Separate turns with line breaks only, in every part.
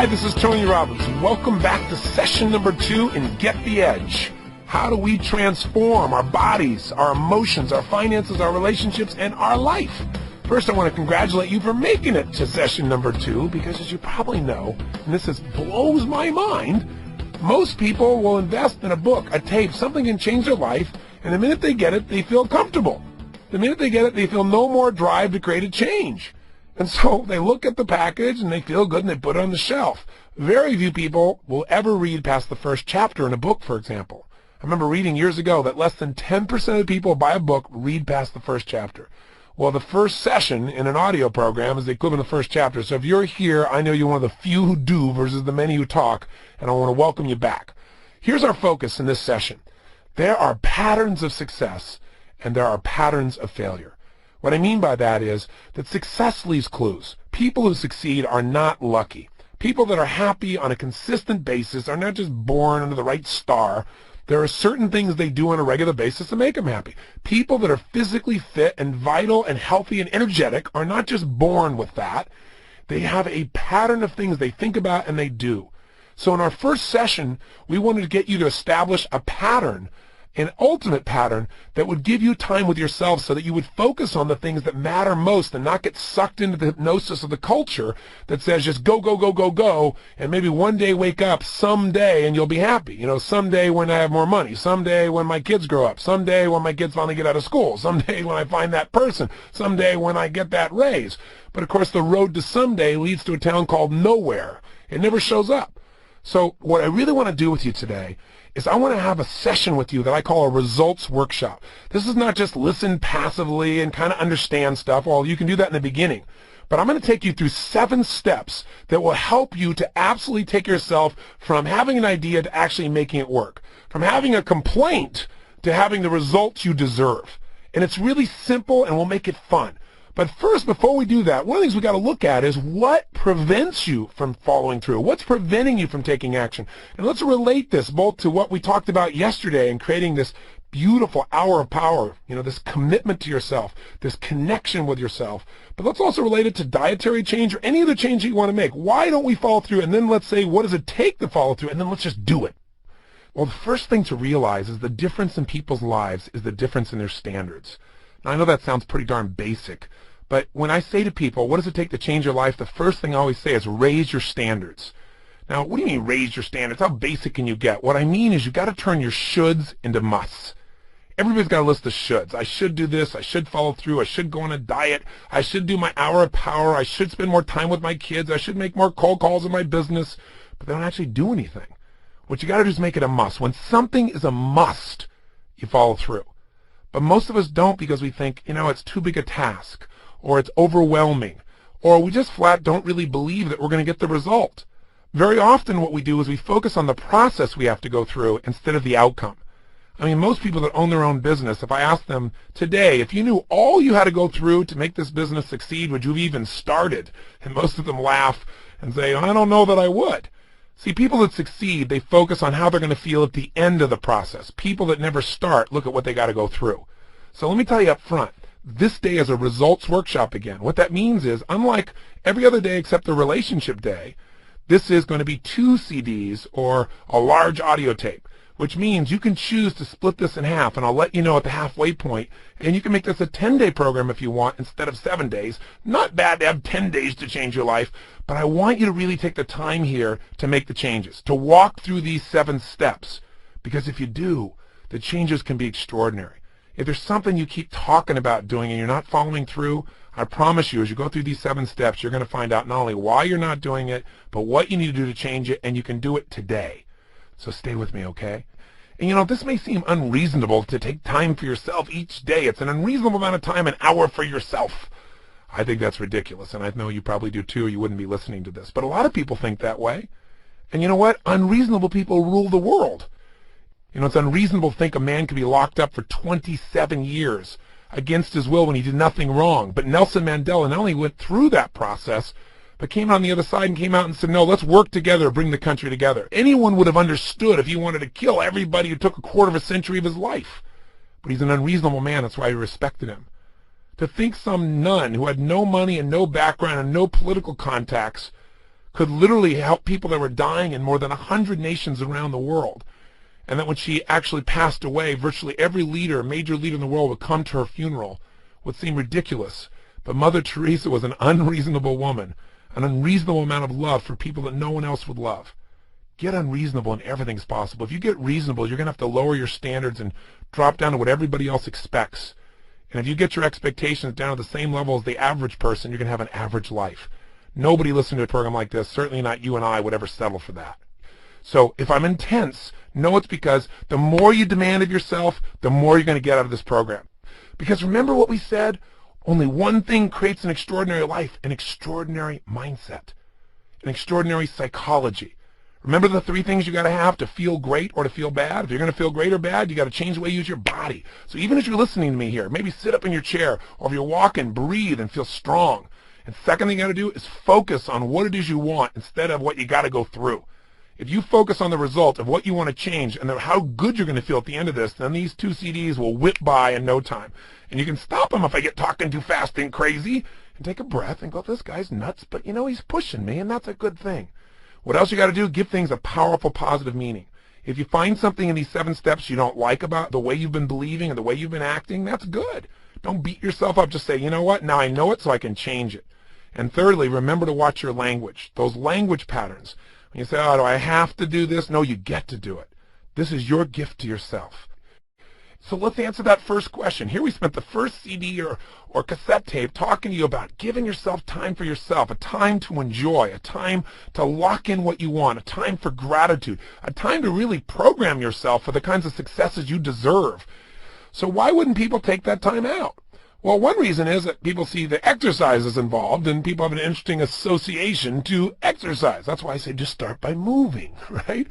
Hi, this is Tony Robbins. Welcome back to session number 2 in Get the Edge. How do we transform our bodies, our emotions, our finances, our relationships, and our life? First, I want to congratulate you for making it to session number 2, because as you probably know, and this blows my mind, most people will invest in a book, a tape, something can change their life, and the minute they get it, they feel comfortable. The minute they get it, they feel no more drive to create a change. And so they look at the package and they feel good and they put it on the shelf. Very few people will ever read past the first chapter in a book, for example. I remember reading years ago that less than 10% of the people who buy a book read past the first chapter. Well, the first session in an audio program is the equivalent of the first chapter. So if you're here, I know you're one of the few who do versus the many who talk, and I want to welcome you back. Here's our focus in this session. There are patterns of success and there are patterns of failure. What I mean by that is that success leaves clues. People who succeed are not lucky. People that are happy on a consistent basis are not just born under the right star. There are certain things they do on a regular basis to make them happy. People that are physically fit and vital and healthy and energetic are not just born with that. They have a pattern of things they think about and they do. So in our first session, we wanted to get you to establish a pattern, an ultimate pattern that would give you time with yourself so that you would focus on the things that matter most and not get sucked into the hypnosis of the culture that says just go, go, go, go, go, and maybe one day wake up someday and you'll be happy. You know, someday when I have more money, someday when my kids grow up, someday when my kids finally get out of school, someday when I find that person, someday when I get that raise. But of course the road to someday leads to a town called nowhere. It never shows up. So what I really want to do with you today is I want to have a session with you that I call a results workshop. This is not just listen passively and kind of understand stuff. Well, you can do that in the beginning. But I'm going to take you through 7 steps that will help you to absolutely take yourself from having an idea to actually making it work, from having a complaint to having the results you deserve. And it's really simple and we'll make it fun. But first, before we do that, one of the things we got to look at is what prevents you from following through. What's preventing you from taking action? And let's relate this both to what we talked about yesterday and creating this beautiful hour of power, you know, this commitment to yourself, this connection with yourself. But let's also relate it to dietary change or any other change that you want to make. Why don't we follow through? And then let's say, what does it take to follow through? And then let's just do it. Well, the first thing to realize is the difference in people's lives is the difference in their standards. Now, I know that sounds pretty darn basic, but when I say to people, what does it take to change your life? The first thing I always say is raise your standards. Now, what do you mean raise your standards? How basic can you get? What I mean is you got to turn your shoulds into musts. Everybody's got a list of shoulds. I should do this. I should follow through. I should go on a diet. I should do my hour of power. I should spend more time with my kids. I should make more cold calls in my business. But they don't actually do anything. What you got to do is make it a must. When something is a must, you follow through. But most of us don't because we think, you know, it's too big a task, or it's overwhelming, or we just flat don't really believe that we're going to get the result. Very often what we do is we focus on the process we have to go through instead of the outcome. I mean, most people that own their own business, if I ask them today, if you knew all you had to go through to make this business succeed, would you have even started? And most of them laugh and say, I don't know that I would. See, people that succeed, they focus on how they're going to feel at the end of the process. People that never start look at what they got to go through. So let me tell you up front, this day is a results workshop again. What that means is, unlike every other day except the relationship day, this is going to be 2 CDs or a large audio tape, which means you can choose to split this in half, and I'll let you know at the halfway point, and you can make this a 10-day program if you want instead of 7 days. Not bad to have 10 days to change your life, but I want you to really take the time here to make the changes, to walk through these 7 steps, because if you do, the changes can be extraordinary. If there's something you keep talking about doing and you're not following through, I promise you, as you go through these 7 steps, you're going to find out not only why you're not doing it, but what you need to do to change it, and you can do it today. So stay with me, okay? And you know, this may seem unreasonable to take time for yourself each day. It's an unreasonable amount of time, an hour for yourself. I think that's ridiculous, and I know you probably do too, or you wouldn't be listening to this. But a lot of people think that way. And you know what? Unreasonable people rule the world. You know, it's unreasonable to think a man could be locked up for 27 years against his will when he did nothing wrong. But Nelson Mandela not only went through that process, but came out on the other side and came out and said, no, let's work together, bring the country together. Anyone would have understood if he wanted to kill everybody who took a quarter of a century of his life. But he's an unreasonable man. That's why we respected him. To think some nun who had no money and no background and no political contacts could literally help people that were dying in more than 100 nations around the world. And that when she actually passed away, virtually every leader, major leader in the world would come to her funeral. Would seem ridiculous. But Mother Teresa was an unreasonable woman, an unreasonable amount of love for people that no one else would love. Get unreasonable and everything's possible. If you get reasonable, you're going to have to lower your standards and drop down to what everybody else expects. And if you get your expectations down to the same level as the average person, you're going to have an average life. Nobody listening to a program like this, certainly not you and I, would ever settle for that. So if I'm intense, know it's because the more you demand of yourself, the more you're going to get out of this program. Because remember what we said? Only one thing creates an extraordinary life, an extraordinary mindset, an extraordinary psychology. Remember the three things you got to have to feel great or to feel bad? If you're going to feel great or bad, you got to change the way you use your body. So even as you're listening to me here, maybe sit up in your chair, or if you're walking, breathe and feel strong. And second thing you got to do is focus on what it is you want instead of what you got to go through. If you focus on the result of what you want to change and how good you're going to feel at the end of this, then these 2 CDs will whip by in no time. And you can stop them if I get talking too fast and crazy, and take a breath and go, this guy's nuts, but he's pushing me, and that's a good thing. What else you got to do? Give things a powerful, positive meaning. If you find something in these 7 steps you don't like about the way you've been believing and the way you've been acting, that's good. Don't beat yourself up. Just say, you know what? Now I know it, so I can change it. And thirdly, remember to watch your language. Those language patterns. When you say, oh, do I have to do this? No, you get to do it. This is your gift to yourself. So let's answer that first question. Here we spent the first CD or cassette tape talking to you about giving yourself time for yourself, a time to enjoy, a time to lock in what you want, a time for gratitude, a time to really program yourself for the kinds of successes you deserve. So why wouldn't people take that time out? Well, one reason is that people see the exercises involved, and people have an interesting association to exercise. That's why I say just start by moving, right?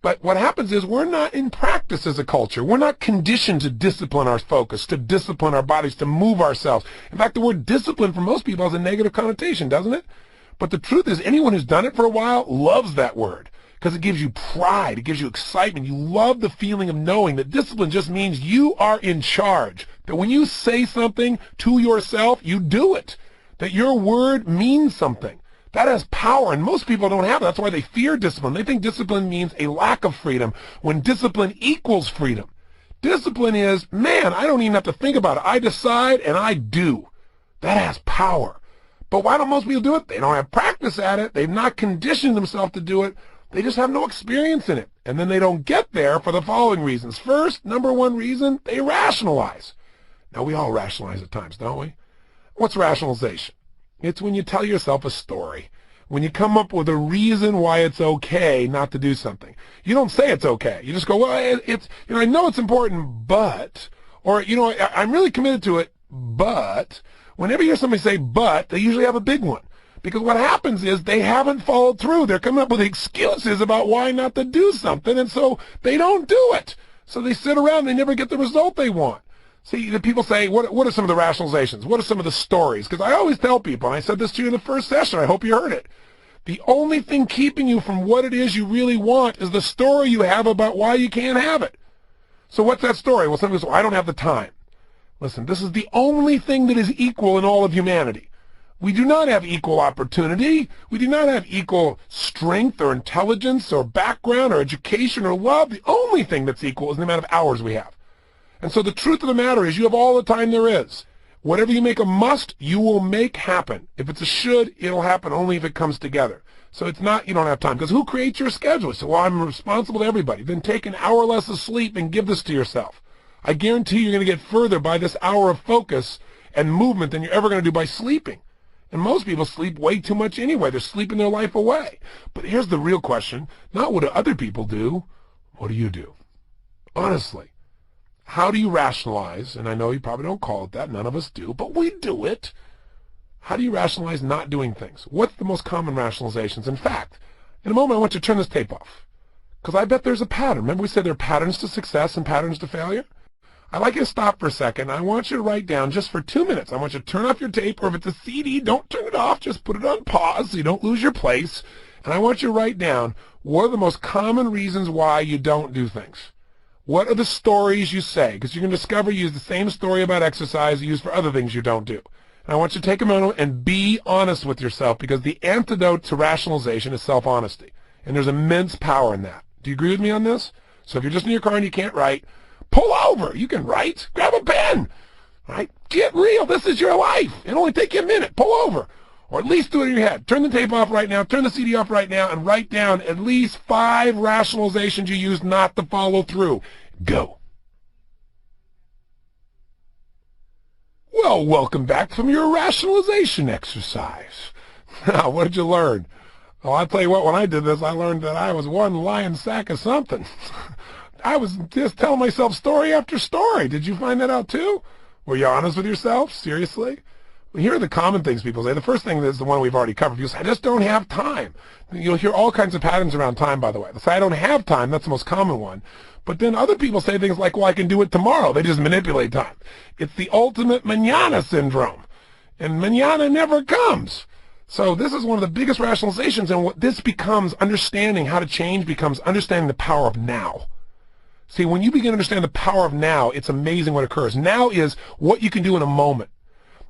But what happens is we're not in practice as a culture. We're not conditioned to discipline our focus, to discipline our bodies, to move ourselves. In fact, the word discipline for most people has a negative connotation, doesn't it? But the truth is anyone who's done it for a while loves that word because it gives you pride. It gives you excitement. You love the feeling of knowing that discipline just means you are in charge, that when you say something to yourself, you do it, that your word means something. That has power, and most people don't have it. That's why they fear discipline. They think discipline means a lack of freedom, when discipline equals freedom. Discipline is, man, I don't even have to think about it. I decide, and I do. That has power. But why don't most people do it? They don't have practice at it. They've not conditioned themselves to do it. They just have no experience in it. And then they don't get there for the following reasons. First, number one reason, they rationalize. Now, we all rationalize at times, don't we? What's rationalization? It's when you tell yourself a story, when you come up with a reason why it's okay not to do something. You don't say it's okay. You just go, well, I know it's important, but, or, I'm really committed to it, but. Whenever you hear somebody say but, they usually have a big one. Because what happens is they haven't followed through. They're coming up with excuses about why not to do something, and so they don't do it. So they sit around and they never get the result they want. See, the people say, what are some of the rationalizations? What are some of the stories? Because I always tell people, and I said this to you in the first session, I hope you heard it. The only thing keeping you from what it is you really want is the story you have about why you can't have it. So what's that story? Well, somebody goes, well, I don't have the time. Listen, this is the only thing that is equal in all of humanity. We do not have equal opportunity. We do not have equal strength or intelligence or background or education or love. The only thing that's equal is the amount of hours we have. And so the truth of the matter is you have all the time there is. Whatever you make a must, you will make happen. If it's a should, it'll happen only if it comes together. So it's not you don't have time. Because who creates your schedule? So, well, I'm responsible to everybody. Then take an hour less of sleep and give this to yourself. I guarantee you're going to get further by this hour of focus and movement than you're ever going to do by sleeping. And most people sleep way too much anyway. They're sleeping their life away. But here's the real question. Not what do other people do. What do you do? Honestly. How do you rationalize, and I know you probably don't call it that, none of us do, but we do it. How do you rationalize not doing things? What's the most common rationalizations? In fact, in a moment I want you to turn this tape off, because I bet there's a pattern. Remember we said there are patterns to success and patterns to failure? I'd like you to stop for a second. I want you to write down just for 2 minutes. I want you to turn off your tape, or if it's a CD, don't turn it off. Just put it on pause so you don't lose your place. And I want you to write down what are the most common reasons why you don't do things. What are the stories you say? Because you can discover you use the same story about exercise you use for other things you don't do. And I want you to take a moment and be honest with yourself, because the antidote to rationalization is self-honesty. And there's immense power in that. Do you agree with me on this? So if you're just in your car and you can't write, pull over. You can write. Grab a pen. Right? Get real. This is your life. It'll only take you a minute. Pull over. Or at least do it in your head. Turn the tape off right now. Turn the CD off right now and write down at least 5 rationalizations you used not to follow through. Go. Well, welcome back from your rationalization exercise. Now, what did you learn? Well, I'll tell you what, when I did this, I learned that I was one lying sack of something. I was just telling myself story after story. Did you find that out too? Were you honest with yourself? Seriously? Well, here are the common things people say. The first thing is the one we've already covered. People say, I just don't have time. You'll hear all kinds of patterns around time, by the way. They say, I don't have time. That's the most common one. But then other people say things like, well, I can do it tomorrow. They just manipulate time. It's the ultimate mañana syndrome. And mañana never comes. So this is one of the biggest rationalizations, and what this becomes, understanding how to change, becomes understanding the power of now. See, when you begin to understand the power of now, it's amazing what occurs. Now is what you can do in a moment.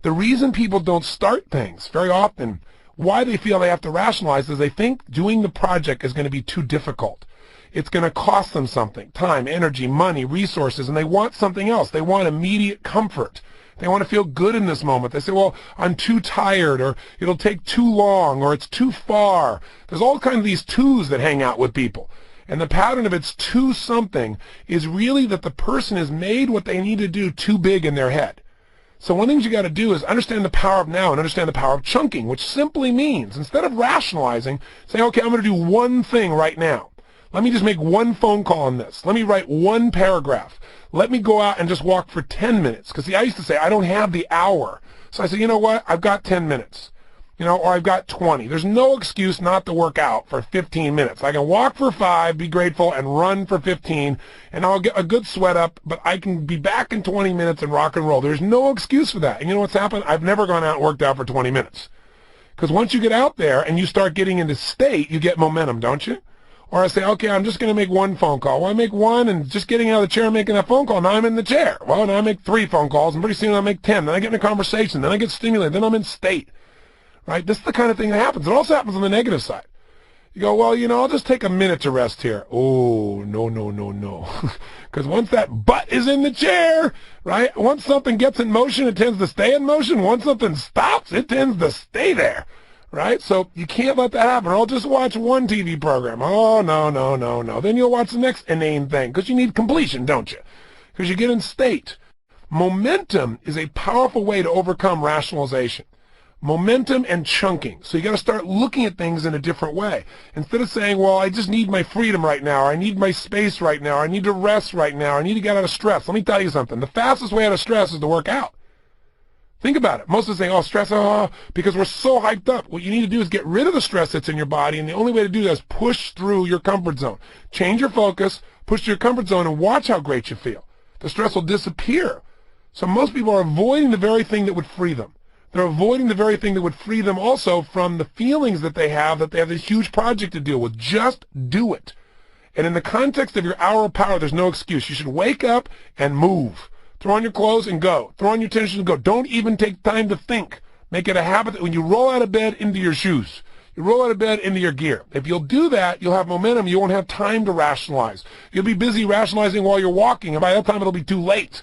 The reason people don't start things very often, why they feel they have to rationalize, is they think doing the project is going to be too difficult. It's going to cost them something, time, energy, money, resources, and they want something else. They want immediate comfort. They want to feel good in this moment. They say, well, I'm too tired, or it'll take too long, or it's too far. There's all kinds of these twos that hang out with people. And the pattern of it's too something is really that the person has made what they need to do too big in their head. So one of the things you got to do is understand the power of now and understand the power of chunking, which simply means, instead of rationalizing, say, okay, I'm going to do one thing right now. Let me just make one phone call on this. Let me write one paragraph. Let me go out and just walk for 10 minutes. Because, see, I used to say, I don't have the hour. So I said, you know what? I've got 10 minutes. Or I've got 20. There's no excuse not to work out for 15 minutes. I can walk for 5, be grateful, and run for 15, and I'll get a good sweat up, but I can be back in 20 minutes and rock and roll. There's no excuse for that. And you know what's happened? I've never gone out and worked out for 20 minutes. Because once you get out there and you start getting into state, you get momentum, don't you? Or I say, okay, I'm just going to make one phone call. Well, I make one, and just getting out of the chair and making that phone call, now I'm in the chair. Well, now I make 3 phone calls, and pretty soon I make 10. Then I get in a conversation. Then I get stimulated. Then I'm in state. Right? This is the kind of thing that happens. It also happens on the negative side. You go, well, I'll just take a minute to rest here. Oh, no. Because once that butt is in the chair, right? Once something gets in motion, it tends to stay in motion. Once something stops, it tends to stay there. Right? So you can't let that happen. I'll just watch one TV program. Oh, no. Then you'll watch the next inane thing, because you need completion, don't you? Because you get in state. Momentum is a powerful way to overcome rationalization. Momentum and chunking. So you got to start looking at things in a different way. Instead of saying, well, I just need my freedom right now, or I need my space right now, or I need to rest right now, or I need to get out of stress. Let me tell you something. The fastest way out of stress is to work out. Think about it. Most of us say, oh, stress, because we're so hyped up. What you need to do is get rid of the stress that's in your body, and the only way to do that is push through your comfort zone. Change your focus, push to your comfort zone, and watch how great you feel. The stress will disappear. So most people are avoiding the very thing that would free them. They're avoiding the very thing that would free them also from the feelings that they have this huge project to deal with. Just do it. And in the context of your hour of power, there's no excuse. You should wake up and move. Throw on your clothes and go. Throw on your tennis shoes and go. Don't even take time to think. Make it a habit that when you roll out of bed, into your shoes. You roll out of bed, into your gear. If you'll do that, you'll have momentum. You won't have time to rationalize. You'll be busy rationalizing while you're walking, and by that time it'll be too late.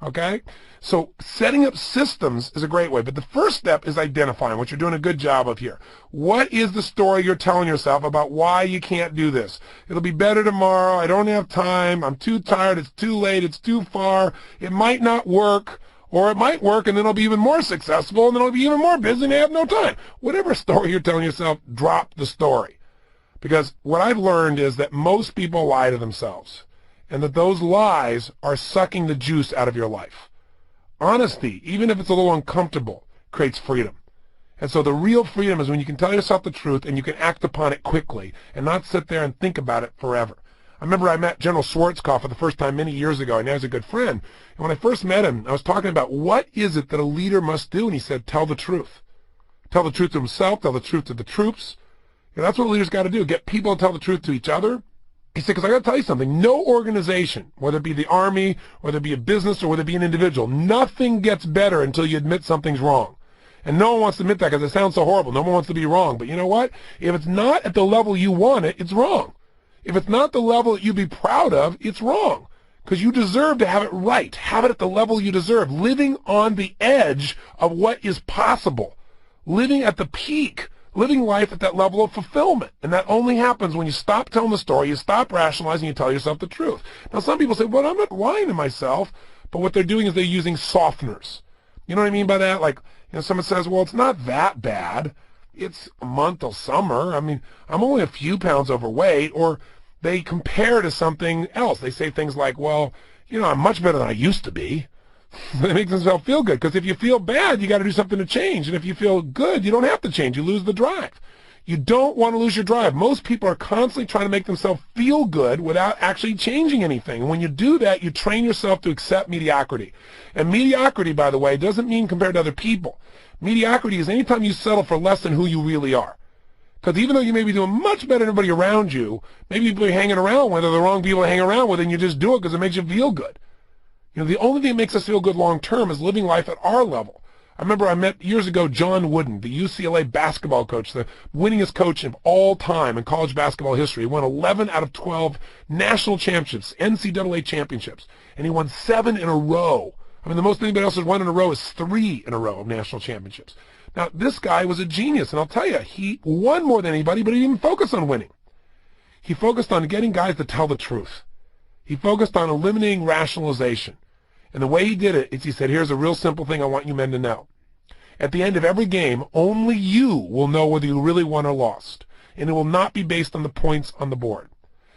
Okay? So setting up systems is a great way. But the first step is identifying, what you're doing a good job of here. What is the story you're telling yourself about why you can't do this? It'll be better tomorrow. I don't have time. I'm too tired. It's too late. It's too far. It might not work. Or it might work, and then it'll be even more successful, and then it'll be even more busy, and I have no time. Whatever story you're telling yourself, drop the story. Because what I've learned is that most people lie to themselves, and that those lies are sucking the juice out of your life. Honesty, even if it's a little uncomfortable, creates freedom. And so the real freedom is when you can tell yourself the truth and you can act upon it quickly and not sit there and think about it forever. I remember I met General Schwarzkopf for the first time many years ago, and now he's a good friend. And when I first met him, I was talking about what is it that a leader must do, and he said, tell the truth. Tell the truth to himself, tell the truth to the troops. And that's what leaders got to do, get people to tell the truth to each other. He said, because I got to tell you something, no organization, whether it be the Army, whether it be a business, or whether it be an individual, nothing gets better until you admit something's wrong. And no one wants to admit that because it sounds so horrible. No one wants to be wrong. But you know what? If it's not at the level you want it, it's wrong. If it's not the level that you'd be proud of, it's wrong. Because you deserve to have it right. Have it at the level you deserve. Living on the edge of what is possible. Living at the peak. Living life at that level of fulfillment. And that only happens when you stop telling the story, you stop rationalizing, you tell yourself the truth. Now some people say, well, I'm not lying to myself. But what they're doing is they're using softeners. You know what I mean by that? Like, someone says, well, it's not that bad. It's a month of summer. I mean, I'm only a few pounds overweight. Or they compare to something else. They say things like, well, I'm much better than I used to be. It makes themselves feel good. Because if you feel bad, you got to do something to change. And if you feel good, you don't have to change. You lose the drive. You don't want to lose your drive. Most people are constantly trying to make themselves feel good without actually changing anything. And when you do that, you train yourself to accept mediocrity. And mediocrity, by the way, doesn't mean compared to other people. Mediocrity is anytime you settle for less than who you really are. Because even though you may be doing much better than everybody around you, maybe people you're hanging around with are the wrong people to hang around with, and you just do it because it makes you feel good. The only thing that makes us feel good long term is living life at our level. I remember I met years ago John Wooden, the UCLA basketball coach, the winningest coach of all time in college basketball history. He won 11 out of 12 national championships, NCAA championships, and he won 7 in a row. I mean, the most anybody else has won in a row is 3 in a row of national championships. Now, this guy was a genius, and I'll tell you, he won more than anybody, but he didn't focus on winning. He focused on getting guys to tell the truth. He focused on eliminating rationalization. And the way he did it is he said, here's a real simple thing I want you men to know. At the end of every game, only you will know whether you really won or lost. And it will not be based on the points on the board.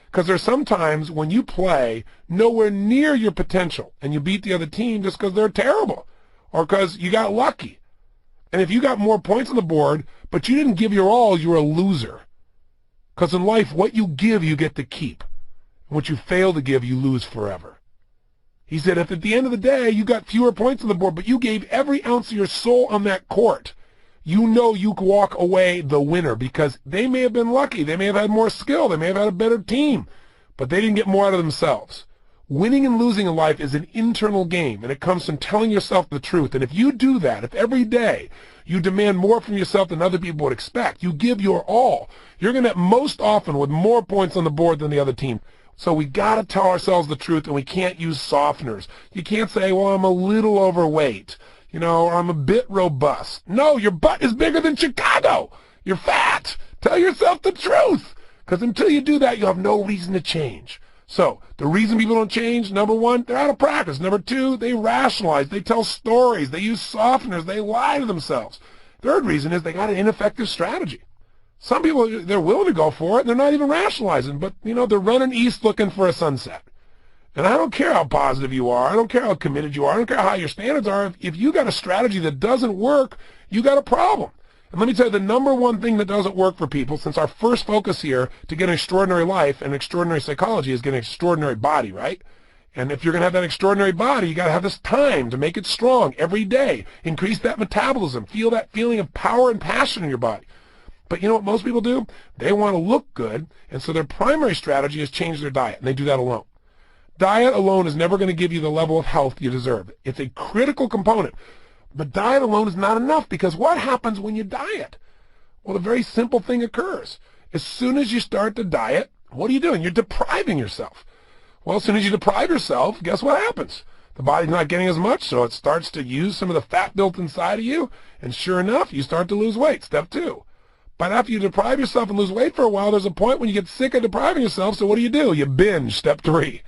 Because there's sometimes when you play nowhere near your potential and you beat the other team just because they're terrible or because you got lucky. And if you got more points on the board, but you didn't give your all, you're a loser. Because in life, what you give, you get to keep. And what you fail to give, you lose forever. He said, if at the end of the day you got fewer points on the board, but you gave every ounce of your soul on that court, you know you can walk away the winner because they may have been lucky. They may have had more skill. They may have had a better team, but they didn't get more out of themselves. Winning and losing in life is an internal game, and it comes from telling yourself the truth. And if you do that, if every day you demand more from yourself than other people would expect, you give your all, you're going to most often with more points on the board than the other team. So we got to tell ourselves the truth, and we can't use softeners. You can't say, well, I'm a little overweight, or I'm a bit robust. No, your butt is bigger than Chicago. You're fat. Tell yourself the truth, because until you do that, you'll have no reason to change. So the reason people don't change, number one, they're out of practice. Number two, they rationalize. They tell stories. They use softeners. They lie to themselves. Third reason is they got an ineffective strategy. Some people, they're willing to go for it, and they're not even rationalizing, but, they're running east looking for a sunset. And I don't care how positive you are. I don't care how committed you are. I don't care how high your standards are. If you got a strategy that doesn't work, you got a problem. And let me tell you, the number one thing that doesn't work for people, since our first focus here to get an extraordinary life and extraordinary psychology is get an extraordinary body, right? And if you're going to have that extraordinary body, you got to have this time to make it strong every day. Increase that metabolism. Feel that feeling of power and passion in your body. But you know what most people do? They want to look good, and so their primary strategy is change their diet, and they do that alone. Diet alone is never going to give you the level of health you deserve. It's a critical component. But diet alone is not enough, because what happens when you diet? Well, a very simple thing occurs. As soon as you start to diet, what are you doing? You're depriving yourself. Well, as soon as you deprive yourself, guess what happens? The body's not getting as much, so it starts to use some of the fat built inside of you, and sure enough, you start to lose weight. Step 2. But after you deprive yourself and lose weight for a while, there's a point when you get sick of depriving yourself, so what do? You binge, step 3.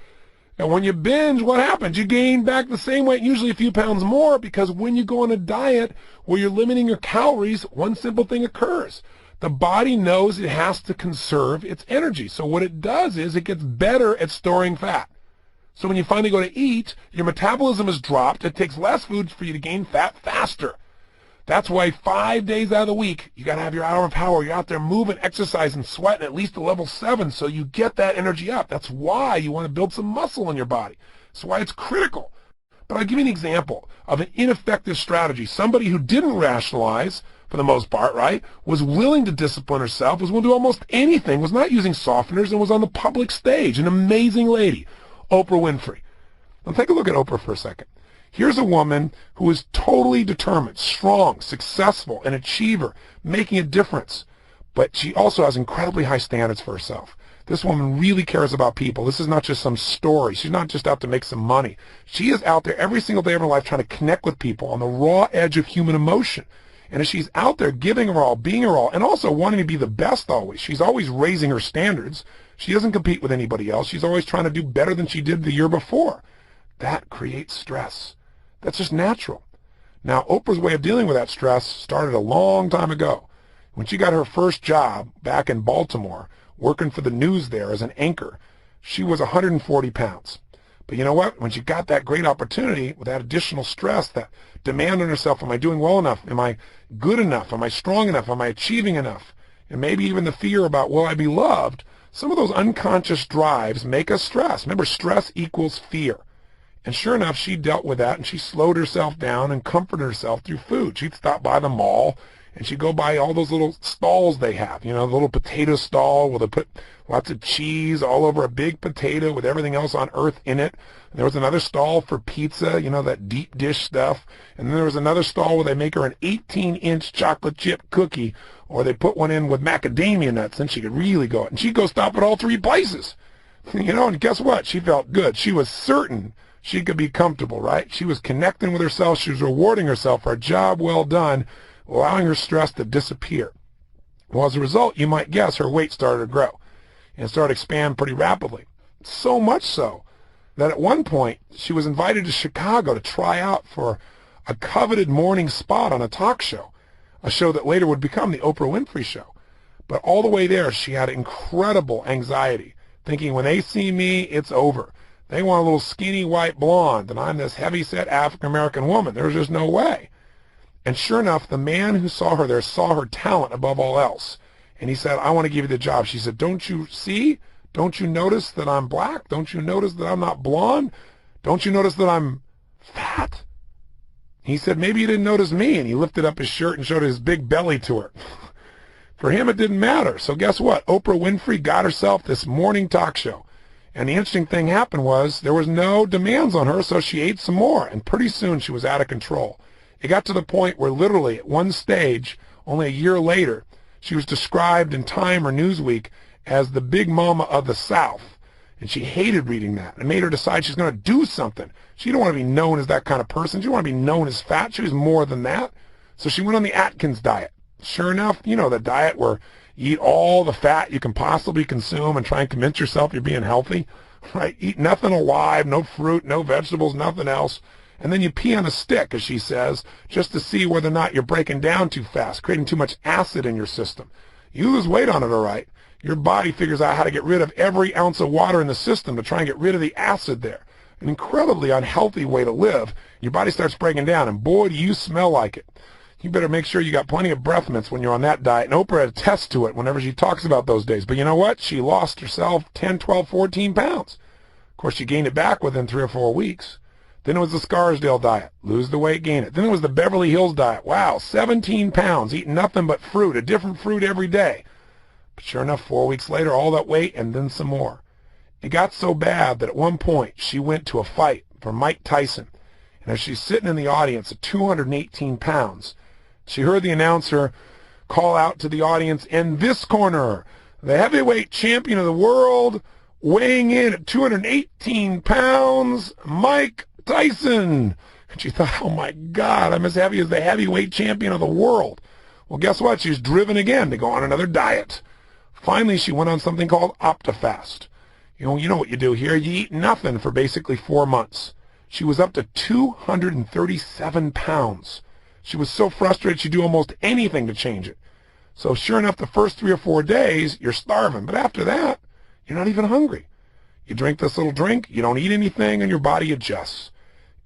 And when you binge, what happens? You gain back the same weight, usually a few pounds more, because when you go on a diet where you're limiting your calories, one simple thing occurs. The body knows it has to conserve its energy. So what it does is it gets better at storing fat. So when you finally go to eat, your metabolism is dropped. It takes less food for you to gain fat faster. That's why 5 days out of the week, you got to have your hour of power. You're out there moving, exercising, sweating at least to level 7 so you get that energy up. That's why you want to build some muscle in your body. That's why it's critical. But I'll give you an example of an ineffective strategy. Somebody who didn't rationalize, for the most part, right, was willing to discipline herself, was willing to do almost anything, was not using softeners, and was on the public stage. An amazing lady, Oprah Winfrey. Now take a look at Oprah for a second. Here's a woman who is totally determined, strong, successful, an achiever, making a difference. But she also has incredibly high standards for herself. This woman really cares about people. This is not just some story. She's not just out to make some money. She is out there every single day of her life trying to connect with people on the raw edge of human emotion. And as she's out there giving her all, being her all, and also wanting to be the best always, she's always raising her standards. She doesn't compete with anybody else. She's always trying to do better than she did the year before. That creates stress. That's just natural. Now, Oprah's way of dealing with that stress started a long time ago. When she got her first job back in Baltimore, working for the news there as an anchor, she was 140 pounds. But you know what? When she got that great opportunity with that additional stress, that demand on herself, am I doing well enough? Am I good enough? Am I strong enough? Am I achieving enough? And maybe even the fear about, will I be loved? Some of those unconscious drives make us stress. Remember, stress equals fear. And sure enough, she dealt with that, and she slowed herself down and comforted herself through food. She'd stop by the mall, and she'd go by all those little stalls they have, you know, the little potato stall where they put lots of cheese all over a big potato with everything else on earth in it. And there was another stall for pizza, you know, that deep dish stuff. And then there was another stall where they make her an 18-inch chocolate chip cookie, or they put one in with macadamia nuts, and she could really go. And she'd go stop at all three places, you know, and guess what? She felt good. She was certain she could be comfortable, right? She was connecting with herself. She was rewarding herself for a job well done, allowing her stress to disappear. Well, as a result, you might guess her weight started to grow and started to expand pretty rapidly. So much so that at one point she was invited to Chicago to try out for a coveted morning spot on a talk show, a show that later would become the Oprah Winfrey Show. But all the way there, she had incredible anxiety, thinking when they see me, it's over. They want a little skinny white blonde, and I'm this heavy-set African-American woman. There's just no way. And sure enough, the man who saw her there saw her talent above all else. And he said, I want to give you the job. She said, don't you see? Don't you notice that I'm black? Don't you notice that I'm not blonde? Don't you notice that I'm fat? He said, maybe you didn't notice me. And he lifted up his shirt and showed his big belly to her. For him, it didn't matter. So guess what? Oprah Winfrey got herself this morning talk show. And the interesting thing happened was there was no demands on her, so she ate some more. And pretty soon she was out of control. It got to the point where literally at one stage, only a year later, she was described in Time or Newsweek as the big mama of the South. And she hated reading that. It made her decide she's going to do something. She didn't want to be known as that kind of person. She didn't want to be known as fat. She was more than that. So she went on the Atkins diet. Sure enough, you know, the diet where you eat all the fat you can possibly consume and try and convince yourself you're being healthy, right? Eat nothing alive, no fruit, no vegetables, nothing else. And then you pee on a stick, as she says, just to see whether or not you're breaking down too fast, creating too much acid in your system. You lose weight on it, all right. Your body figures out how to get rid of every ounce of water in the system to try and get rid of the acid there. An incredibly unhealthy way to live. Your body starts breaking down, and boy, do you smell like it. You better make sure you got plenty of breath mints when you're on that diet. And Oprah attests to it whenever she talks about those days. But you know what? She lost herself 10, 12, 14 pounds. Of course, she gained it back within 3 or 4 weeks. Then it was the Scarsdale diet. Lose the weight, gain it. Then it was the Beverly Hills diet. Wow, 17 pounds, eating nothing but fruit, a different fruit every day. But sure enough, 4 weeks later, all that weight and then some more. It got so bad that at one point she went to a fight for Mike Tyson. And as she's sitting in the audience at 218 pounds, she heard the announcer call out to the audience, in this corner, the heavyweight champion of the world, weighing in at 218 pounds, Mike Tyson. And she thought, oh my God, I'm as heavy as the heavyweight champion of the world. Well, guess what? She's driven again to go on another diet. Finally, she went on something called OptiFast. You know what you do here. You eat nothing for basically 4 months. She was up to 237 pounds. She was so frustrated she'd do almost anything to change it. So sure enough, the first 3 or 4 days, you're starving. But after that, you're not even hungry. You drink this little drink, you don't eat anything, and your body adjusts.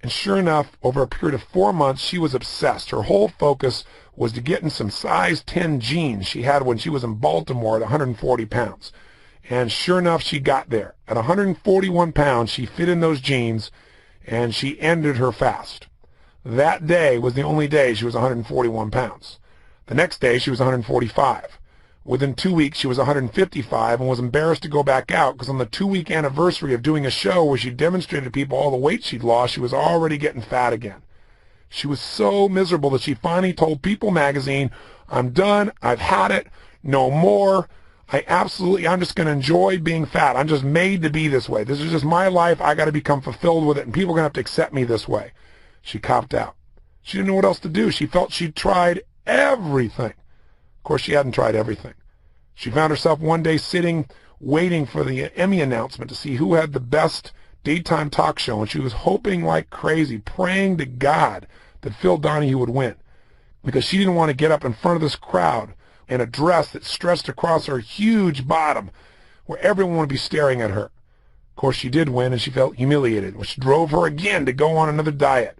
And sure enough, over a period of 4 months, she was obsessed. Her whole focus was to get in some size 10 jeans she had when she was in Baltimore at 140 pounds. And sure enough, she got there. At 141 pounds, she fit in those jeans, and she ended her fast. That day was the only day she was 141 pounds. The next day, she was 145. Within 2 weeks, she was 155 and was embarrassed to go back out because on the 2-week anniversary of doing a show where she demonstrated to people all the weight she'd lost, she was already getting fat again. She was so miserable that she finally told People magazine, I'm done, I've had it, no more. I'm just going to enjoy being fat. I'm just made to be this way. This is just my life. I got to become fulfilled with it, and people are going to have to accept me this way. She copped out. She didn't know what else to do. She felt she'd tried everything. Of course, she hadn't tried everything. She found herself one day sitting, waiting for the Emmy announcement to see who had the best daytime talk show, and she was hoping like crazy, praying to God that Phil Donahue would win, because she didn't want to get up in front of this crowd in a dress that stretched across her huge bottom where everyone would be staring at her. Of course, she did win, and she felt humiliated, which drove her again to go on another diet.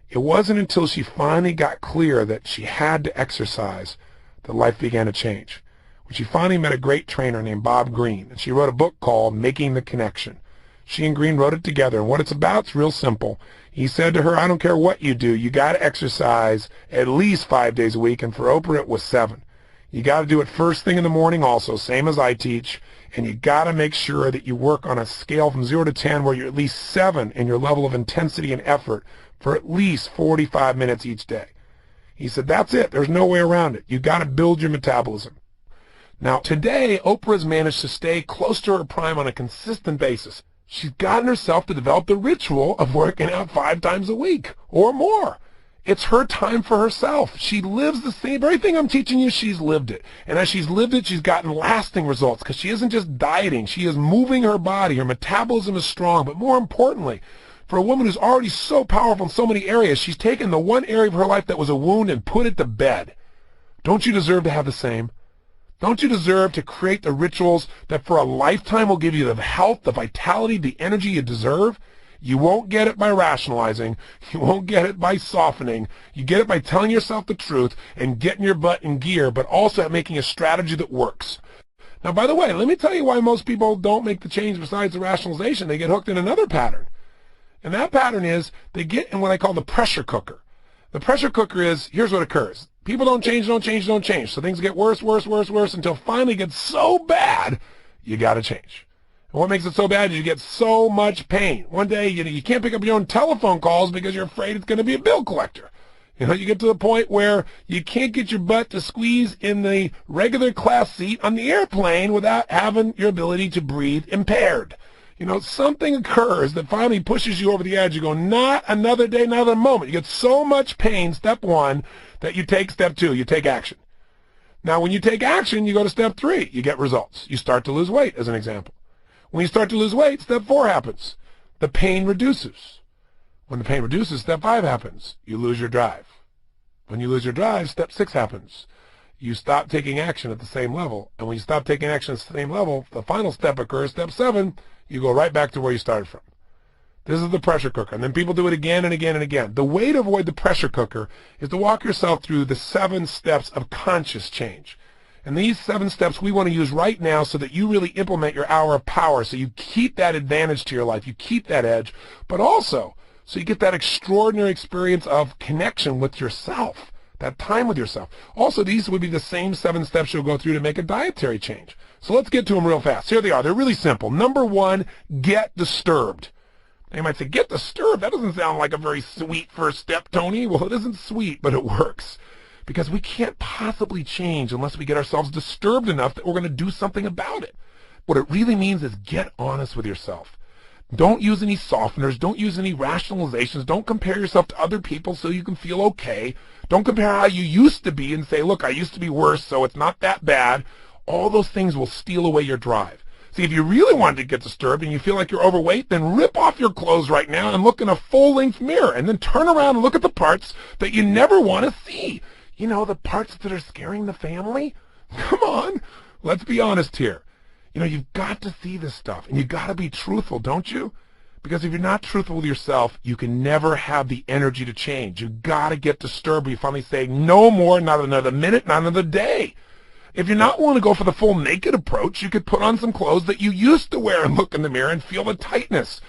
It wasn't until she finally got clear that she had to exercise that life began to change. When she finally met a great trainer named Bob Greene, and she wrote a book called Making the Connection. She and Greene wrote it together, and what it's about is real simple. He said to her, I don't care what you do, you got to exercise at least 5 days a week, and for Oprah it was 7. You got to do it first thing in the morning also, same as I teach, and you got to make sure that you work on a scale from 0 to 10 where you're at least 7 in your level of intensity and effort for at least 45 minutes each day. He said, that's it. There's no way around it. You got to build your metabolism. Now, today, Oprah's managed to stay close to her prime on a consistent basis. She's gotten herself to develop the ritual of working out 5 times a week or more. It's her time for herself. She lives the same, very thing I'm teaching you, she's lived it. And as she's lived it, she's gotten lasting results because she isn't just dieting. She is moving her body. Her metabolism is strong. But more importantly, for a woman who's already so powerful in so many areas, she's taken the one area of her life that was a wound and put it to bed. Don't you deserve to have the same? Don't you deserve to create the rituals that for a lifetime will give you the health, the vitality, the energy you deserve? You won't get it by rationalizing. You won't get it by softening. You get it by telling yourself the truth and getting your butt in gear, but also making a strategy that works. Now, by the way, let me tell you why most people don't make the change besides the rationalization. They get hooked in another pattern. And that pattern is they get in what I call the pressure cooker. The pressure cooker is, here's what occurs. People don't change. So things get worse until finally it gets so bad, you got to change. And what makes it so bad is you get so much pain. One day, you can't pick up your own telephone calls because you're afraid it's going to be a bill collector. You get to the point where you can't get your butt to squeeze in the regular class seat on the airplane without having your ability to breathe impaired. Something occurs that finally pushes you over the edge. You go, not another day, not another moment. You get so much pain, step 1, that you take step 2, you take action. Now, when you take action, you go to step 3, you get results. You start to lose weight, as an example. When you start to lose weight, step 4 happens. The pain reduces. When the pain reduces, step 5 happens. You lose your drive. When you lose your drive, step 6 happens. You stop taking action at the same level. And when you stop taking action at the same level, the final step occurs, step 7, you go right back to where you started from. This is the pressure cooker. And then people do it again and again and again. The way to avoid the pressure cooker is to walk yourself through the 7 steps of conscious change. And these 7 steps we want to use right now so that you really implement your hour of power, so you keep that advantage to your life, you keep that edge, but also so you get that extraordinary experience of connection with yourself, that time with yourself. Also, these would be the same 7 steps you'll go through to make a dietary change. So let's get to them real fast. Here they are. They're really simple. Number 1, get disturbed. Now you might say, get disturbed? That doesn't sound like a very sweet first step, Tony. Well, it isn't sweet, but it works. Because we can't possibly change unless we get ourselves disturbed enough that we're going to do something about it. What it really means is get honest with yourself. Don't use any softeners. Don't use any rationalizations. Don't compare yourself to other people so you can feel okay. Don't compare how you used to be and say, look, I used to be worse, so it's not that bad. All those things will steal away your drive. See, if you really wanted to get disturbed and you feel like you're overweight, then rip off your clothes right now and look in a full-length mirror, and then turn around and look at the parts that you never want to see. The parts that are scaring the family? Come on, let's be honest here. You've got to see this stuff, and you've got to be truthful, don't you? Because if you're not truthful with yourself, you can never have the energy to change. You've got to get disturbed. You finally say, no more, not another minute, not another day. If you're not willing to go for the full naked approach, you could put on some clothes that you used to wear and look in the mirror and feel the tightness.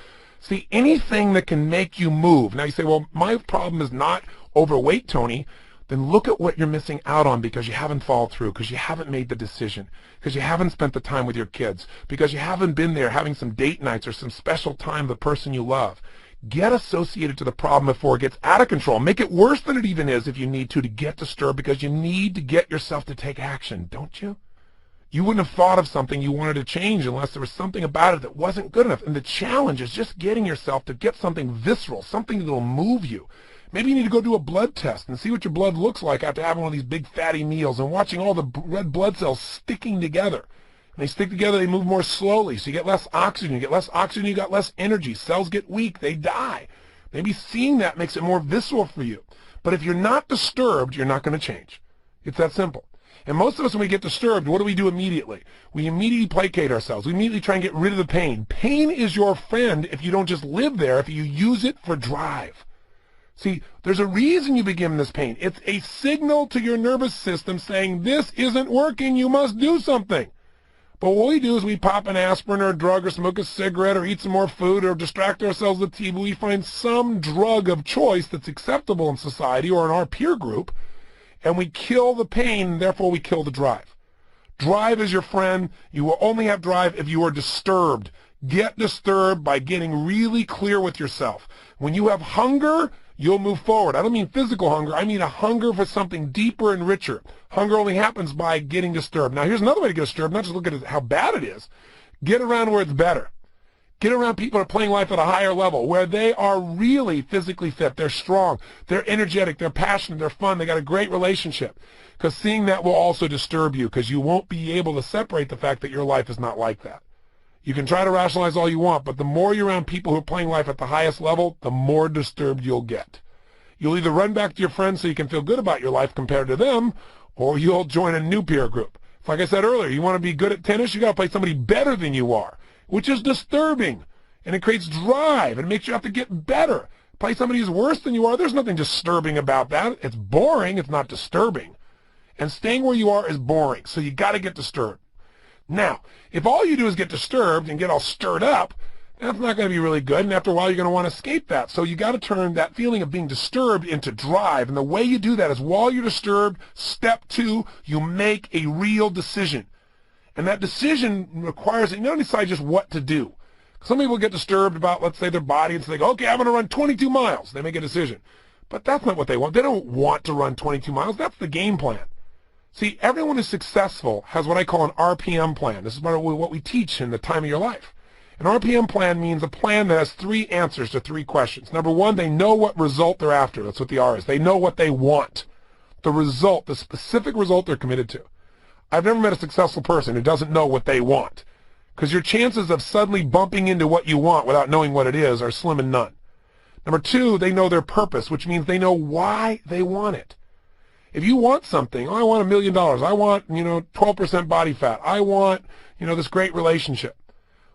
See, anything that can make you move. Now you say, well, my problem is not overweight, Tony. then look at what you're missing out on because you haven't followed through, because you haven't made the decision, because you haven't spent the time with your kids, because you haven't been there having some date nights or some special time with the person you love. Get associated to the problem before it gets out of control. Make it worse than it even is if you need to get disturbed, because you need to get yourself to take action, don't you? You wouldn't have thought of something you wanted to change unless there was something about it that wasn't good enough. And the challenge is just getting yourself to get something visceral, something that will move you. Maybe you need to go do a blood test and see what your blood looks like after having one of these big fatty meals and watching all the red blood cells sticking together. When they stick together, they move more slowly, so you get less oxygen. You get less oxygen, you got less energy. Cells get weak, they die. Maybe seeing that makes it more visceral for you. But if you're not disturbed, you're not going to change. It's that simple. And most of us, when we get disturbed, what do we do immediately? We immediately placate ourselves. We immediately try and get rid of the pain. Pain is your friend if you don't just live there, if you use it for drive. See, there's a reason you begin this pain. It's a signal to your nervous system saying, this isn't working, you must do something. But what we do is we pop an aspirin or a drug or smoke a cigarette or eat some more food or distract ourselves with TV. We find some drug of choice that's acceptable in society or in our peer group, and we kill the pain, and therefore we kill the drive. Drive is your friend. You will only have drive if you are disturbed. Get disturbed by getting really clear with yourself. When you have hunger, you'll move forward. I don't mean physical hunger. I mean a hunger for something deeper and richer. Hunger only happens by getting disturbed. Now, here's another way to get disturbed, not just look at how bad it is. Get around where it's better. Get around people who are playing life at a higher level, where they are really physically fit. They're strong. They're energetic. They're passionate. They're fun. They got a great relationship. Because seeing that will also disturb you, because you won't be able to separate the fact that your life is not like that. You can try to rationalize all you want, but the more you're around people who are playing life at the highest level, the more disturbed you'll get. You'll either run back to your friends so you can feel good about your life compared to them, or you'll join a new peer group. Like I said earlier, you want to be good at tennis, you got to play somebody better than you are, which is disturbing. And it creates drive, and it makes you have to get better. Play somebody who's worse than you are, there's nothing disturbing about that. It's boring, it's not disturbing. And staying where you are is boring, so you got to get disturbed. Now, if all you do is get disturbed and get all stirred up, that's not going to be really good, and after a while you're going to want to escape that. So you got to turn that feeling of being disturbed into drive, and the way you do that is while you're disturbed, step 2, you make a real decision. And that decision requires that you not decide just what to do. Some people get disturbed about, let's say, their body and say, okay, I'm going to run 22 miles. They make a decision. But that's not what they want. They don't want to run 22 miles. That's the game plan. See, everyone who's successful has what I call an RPM plan. This is what we teach in the time of your life. An RPM plan means a plan that has 3 answers to 3 questions. Number 1, they know what result they're after. That's what the R is. They know what they want. The result, the specific result they're committed to. I've never met a successful person who doesn't know what they want, because your chances of suddenly bumping into what you want without knowing what it is are slim and none. Number 2, they know their purpose, which means they know why they want it. If you want something, I want $1 million. I want, 12% body fat. I want, this great relationship.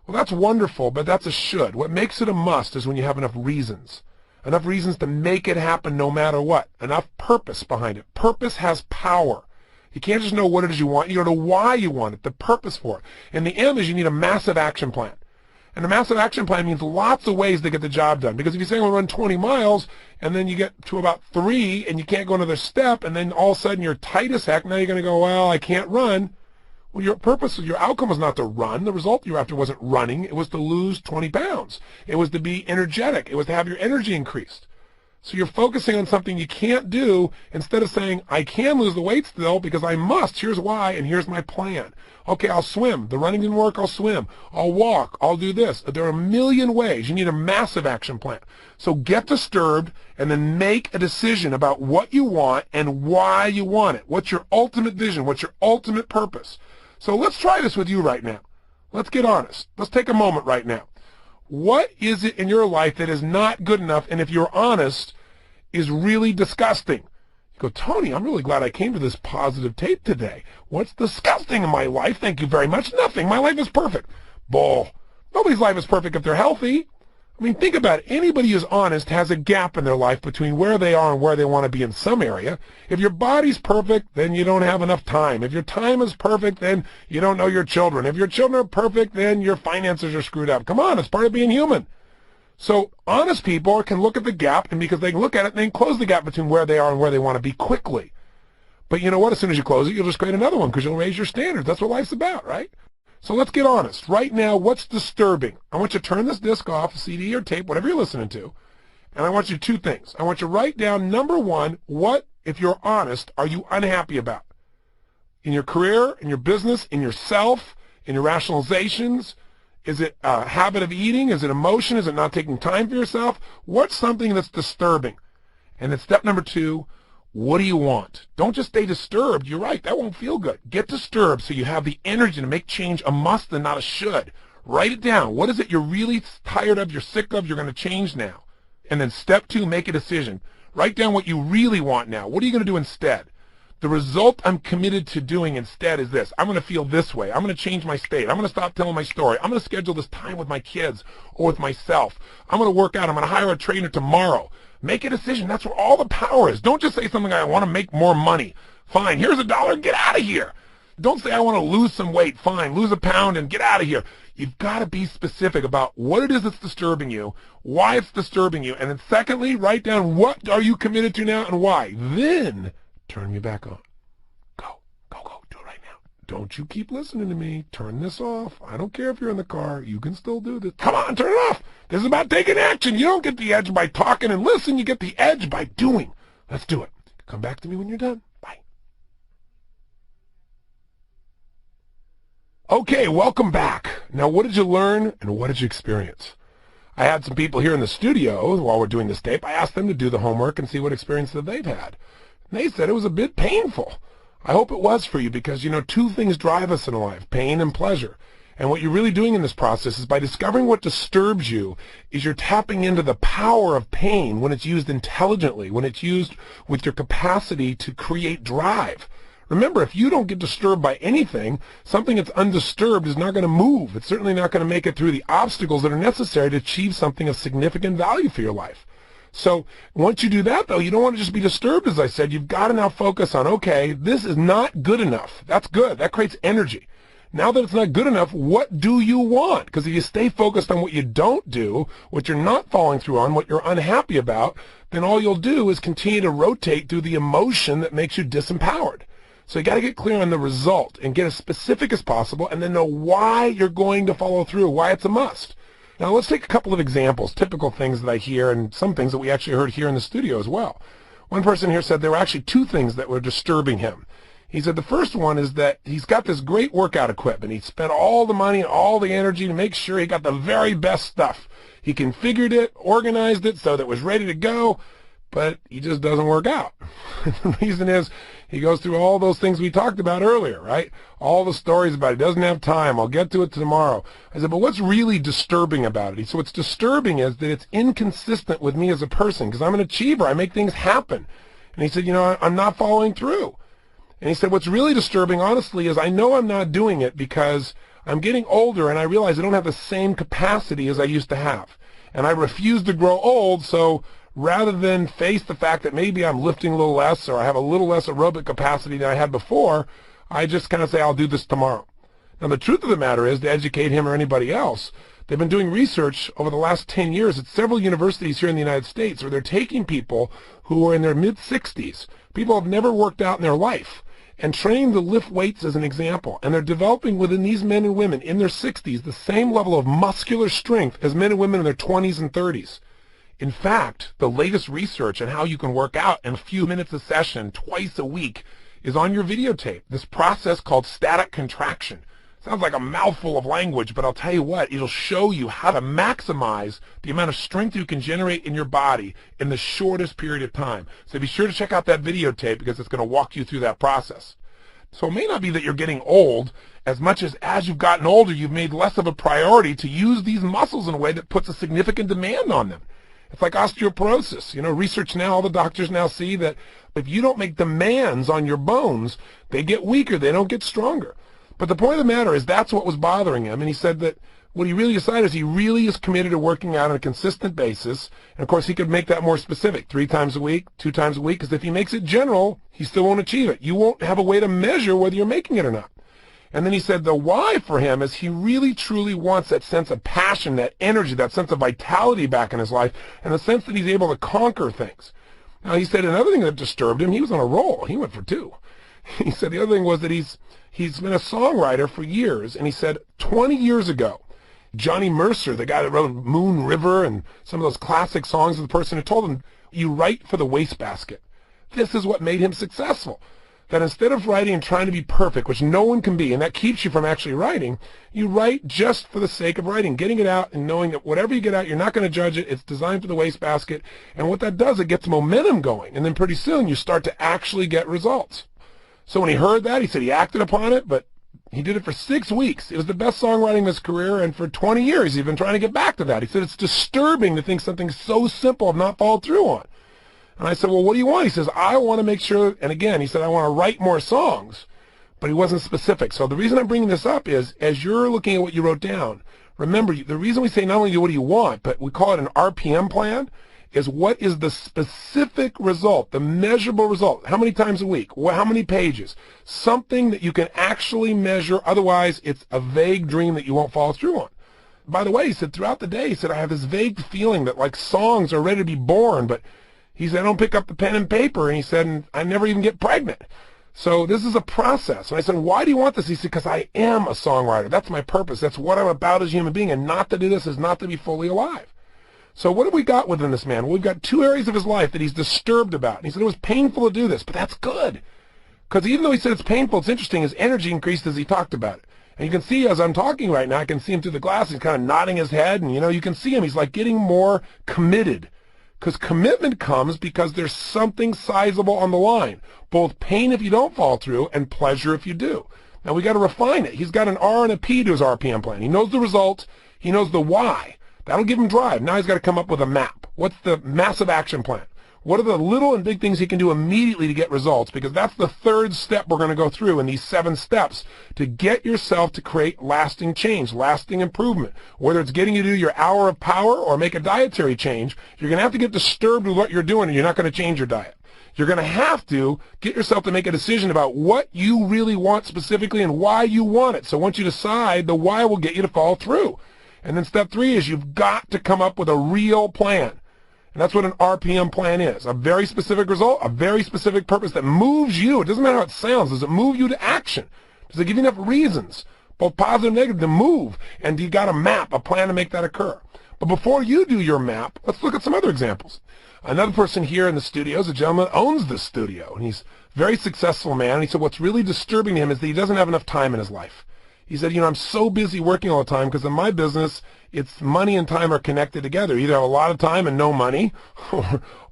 Well, that's wonderful, but that's a should. What makes it a must is when you have enough reasons to make it happen no matter what. Enough purpose behind it. Purpose has power. You can't just know what it is you want. You know why you want it, the purpose for it. And the M is you need a massive action plan. And a massive action plan means lots of ways to get the job done. Because if you say I'm going to run 20 miles, and then you get to about 3, and you can't go another step, and then all of a sudden you're tight as heck, now you're going to go, well, I can't run. Well, your purpose, your outcome was not to run. The result you're after wasn't running. It was to lose 20 pounds. It was to be energetic. It was to have your energy increased. So you're focusing on something you can't do instead of saying, I can lose the weight still because I must. Here's why, and here's my plan. Okay, I'll swim. The running didn't work, I'll swim. I'll walk. I'll do this. There are a million ways. You need a massive action plan. So get disturbed and then make a decision about what you want and why you want it. What's your ultimate vision? What's your ultimate purpose? So let's try this with you right now. Let's get honest. Let's take a moment right now. What is it in your life that is not good enough, and if you're honest, is really disgusting? You go, Tony, I'm really glad I came to this positive tape today. What's disgusting in my life? Thank you very much. Nothing. My life is perfect. Bull. Nobody's life is perfect if they're healthy. I mean, think about it. Anybody who's honest has a gap in their life between where they are and where they want to be in some area. If your body's perfect, then you don't have enough time. If your time is perfect, then you don't know your children. If your children are perfect, then your finances are screwed up. Come on, it's part of being human. So honest people can look at the gap, and because they can look at it, they can close the gap between where they are and where they want to be quickly. But you know what? As soon as you close it, you'll just create another one because you'll raise your standards. That's what life's about, right? So let's get honest. Right now, what's disturbing? I want you to turn this disc off, CD or tape, whatever you're listening to, and I want you to do two things. I want you to write down, number one, what, if you're honest, are you unhappy about? In your career, in your business, in yourself, in your rationalizations? Is it a habit of eating? Is it emotion? Is it not taking time for yourself? What's something that's disturbing? And then step number two, what do you want? Don't just stay disturbed. You're right, that won't feel good. Get disturbed so you have the energy to make change a must and not a should. Write it down. What is it you're really tired of, you're sick of, you're going to change now? And then step two, make a decision. Write down what you really want now. What are you going to do instead? The result I'm committed to doing instead is this. I'm going to feel this way. I'm going to change my state. I'm going to stop telling my story. I'm going to schedule this time with my kids or with myself. I'm going to work out. I'm going to hire a trainer tomorrow. Make a decision. That's where all the power is. Don't just say something like, I want to make more money. Fine, here's $1. Get out of here. Don't say, I want to lose some weight. Fine, lose a pound and get out of here. You've got to be specific about what it is that's disturbing you, why it's disturbing you, and then secondly, write down what are you committed to now and why. Then turn me back on. Go, go, go. Do it right now. Don't you keep listening to me. Turn this off. I don't care if you're in the car. You can still do this. Come on, turn it off. This is about taking action. You don't get the edge by talking and listen. You get the edge by doing. Let's do it. Come back to me when you're done. Bye. Okay, welcome back. Now, what did you learn and what did you experience? I had some people here in the studio while we're doing this tape. I asked them to do the homework and see what experience that they've had. And they said it was a bit painful. I hope it was for you because, you know, two things drive us in life, pain and pleasure. And what you're really doing in this process is by discovering what disturbs you is you're tapping into the power of pain when it's used intelligently, when it's used with your capacity to create drive. Remember, if you don't get disturbed by anything, something that's undisturbed is not going to move. It's certainly not going to make it through the obstacles that are necessary to achieve something of significant value for your life. So once you do that, though, you don't want to just be disturbed, as I said. You've got to now focus on, okay, this is not good enough. That's good. That creates energy. Now that it's not good enough, what do you want? Because if you stay focused on what you don't do, what you're not following through on, what you're unhappy about, then all you'll do is continue to rotate through the emotion that makes you disempowered. So you got to get clear on the result and get as specific as possible and then know why you're going to follow through, why it's a must. Now let's take a couple of examples, typical things that I hear and some things that we actually heard here in the studio as well. One person here said there were actually two things that were disturbing him. He said the first one is that he's got this great workout equipment. He spent all the money and all the energy to make sure he got the very best stuff. He configured it, organized it so that it was ready to go, but he just doesn't work out. The reason is he goes through all those things we talked about earlier, right? All the stories about he doesn't have time. I'll get to it tomorrow. I said, but what's really disturbing about it? He said, what's disturbing is that it's inconsistent with me as a person because I'm an achiever. I make things happen. And he said, you know, I'm not following through. And he said, what's really disturbing, honestly, is I know I'm not doing it because I'm getting older and I realize I don't have the same capacity as I used to have. And I refuse to grow old, so rather than face the fact that maybe I'm lifting a little less or I have a little less aerobic capacity than I had before, I just kind of say, I'll do this tomorrow. Now, the truth of the matter is, to educate him or anybody else, they've been doing research over the last 10 years at several universities here in the United States where they're taking people who are in their mid-60s, people who have never worked out in their life, and training to lift weights as an example. And they're developing within these men and women in their 60s the same level of muscular strength as men and women in their 20s and 30s. In fact, the latest research on how you can work out in a few minutes a session twice a week is on your videotape. This process called static contraction. Sounds like a mouthful of language, but I'll tell you what, it'll show you how to maximize the amount of strength you can generate in your body in the shortest period of time. So be sure to check out that videotape because it's going to walk you through that process. So it may not be that you're getting old as much as you've gotten older, you've made less of a priority to use these muscles in a way that puts a significant demand on them. It's like osteoporosis. You know, research now, all the doctors now see that if you don't make demands on your bones, they get weaker, they don't get stronger. But the point of the matter is that's what was bothering him. And he said that what he really decided is he really is committed to working out on a consistent basis. And, of course, he could make that more specific, 3 times a week, 2 times a week, because if he makes it general, he still won't achieve it. You won't have a way to measure whether you're making it or not. And then he said the why for him is he really, truly wants that sense of passion, that energy, that sense of vitality back in his life, and the sense that he's able to conquer things. Now, he said another thing that disturbed him, he was on a roll. He went for 2. He said the other thing was that he's been a songwriter for years, and he said 20 years ago, Johnny Mercer, the guy that wrote Moon River and some of those classic songs, is the person who told him, you write for the wastebasket. This is what made him successful. That instead of writing and trying to be perfect, which no one can be, and that keeps you from actually writing, you write just for the sake of writing, getting it out and knowing that whatever you get out, you're not going to judge it. It's designed for the wastebasket. And what that does, it gets momentum going. And then pretty soon you start to actually get results. So when he heard that, he said he acted upon it, but he did it for 6 weeks. It was the best songwriting of his career, and for 20 years he's been trying to get back to that. He said it's disturbing to think something so simple I've not followed through on. And I said, well, what do you want? He says, I want to make sure, and again, he said, I want to write more songs, but he wasn't specific. So the reason I'm bringing this up is, as you're looking at what you wrote down, remember, the reason we say not only what do you want, but we call it an RPM plan, is what is the specific result, the measurable result? How many times a week? How many pages? Something that you can actually measure, otherwise it's a vague dream that you won't follow through on. By the way, he said, throughout the day, he said, I have this vague feeling that like songs are ready to be born, but he said, I don't pick up the pen and paper. And he said, and I never even get pregnant. So this is a process. And I said, why do you want this? He said, because I am a songwriter. That's my purpose. That's what I'm about as a human being. And not to do this is not to be fully alive. So what have we got within this man? Well, we've got 2 areas of his life that he's disturbed about. And he said, it was painful to do this, but that's good. Because even though he said it's painful, it's interesting, his energy increased as he talked about it. And you can see as I'm talking right now, I can see him through the glass. He's kind of nodding his head. And, you can see him. He's like getting more committed. Because commitment comes because there's something sizable on the line. Both pain if you don't follow through and pleasure if you do. Now we got to refine it. He's got an R and a P to his RPM plan. He knows the result. He knows the why. That'll give him drive. Now he's got to come up with a map. What's the massive action plan? What are the little and big things he can do immediately to get results? Because that's the 3rd step we're going to go through in these 7 steps to get yourself to create lasting change, lasting improvement. Whether it's getting you to do your hour of power or make a dietary change, you're going to have to get disturbed with what you're doing, and you're not going to change your diet. You're going to have to get yourself to make a decision about what you really want specifically and why you want it. So once you decide, the why will get you to follow through. And then step 3 is you've got to come up with a real plan. And that's what an RPM plan is. A very specific result, a very specific purpose that moves you. It doesn't matter how it sounds. Does it move you to action? Does it give you enough reasons, both positive and negative, to move? And you got a map, a plan to make that occur. But before you do your map, let's look at some other examples. Another person here in the studio is a gentleman that owns this studio. And he's a very successful man. And he said what's really disturbing to him is that he doesn't have enough time in his life. He said, I'm so busy working all the time because in my business, it's money and time are connected together. You either have a lot of time and no money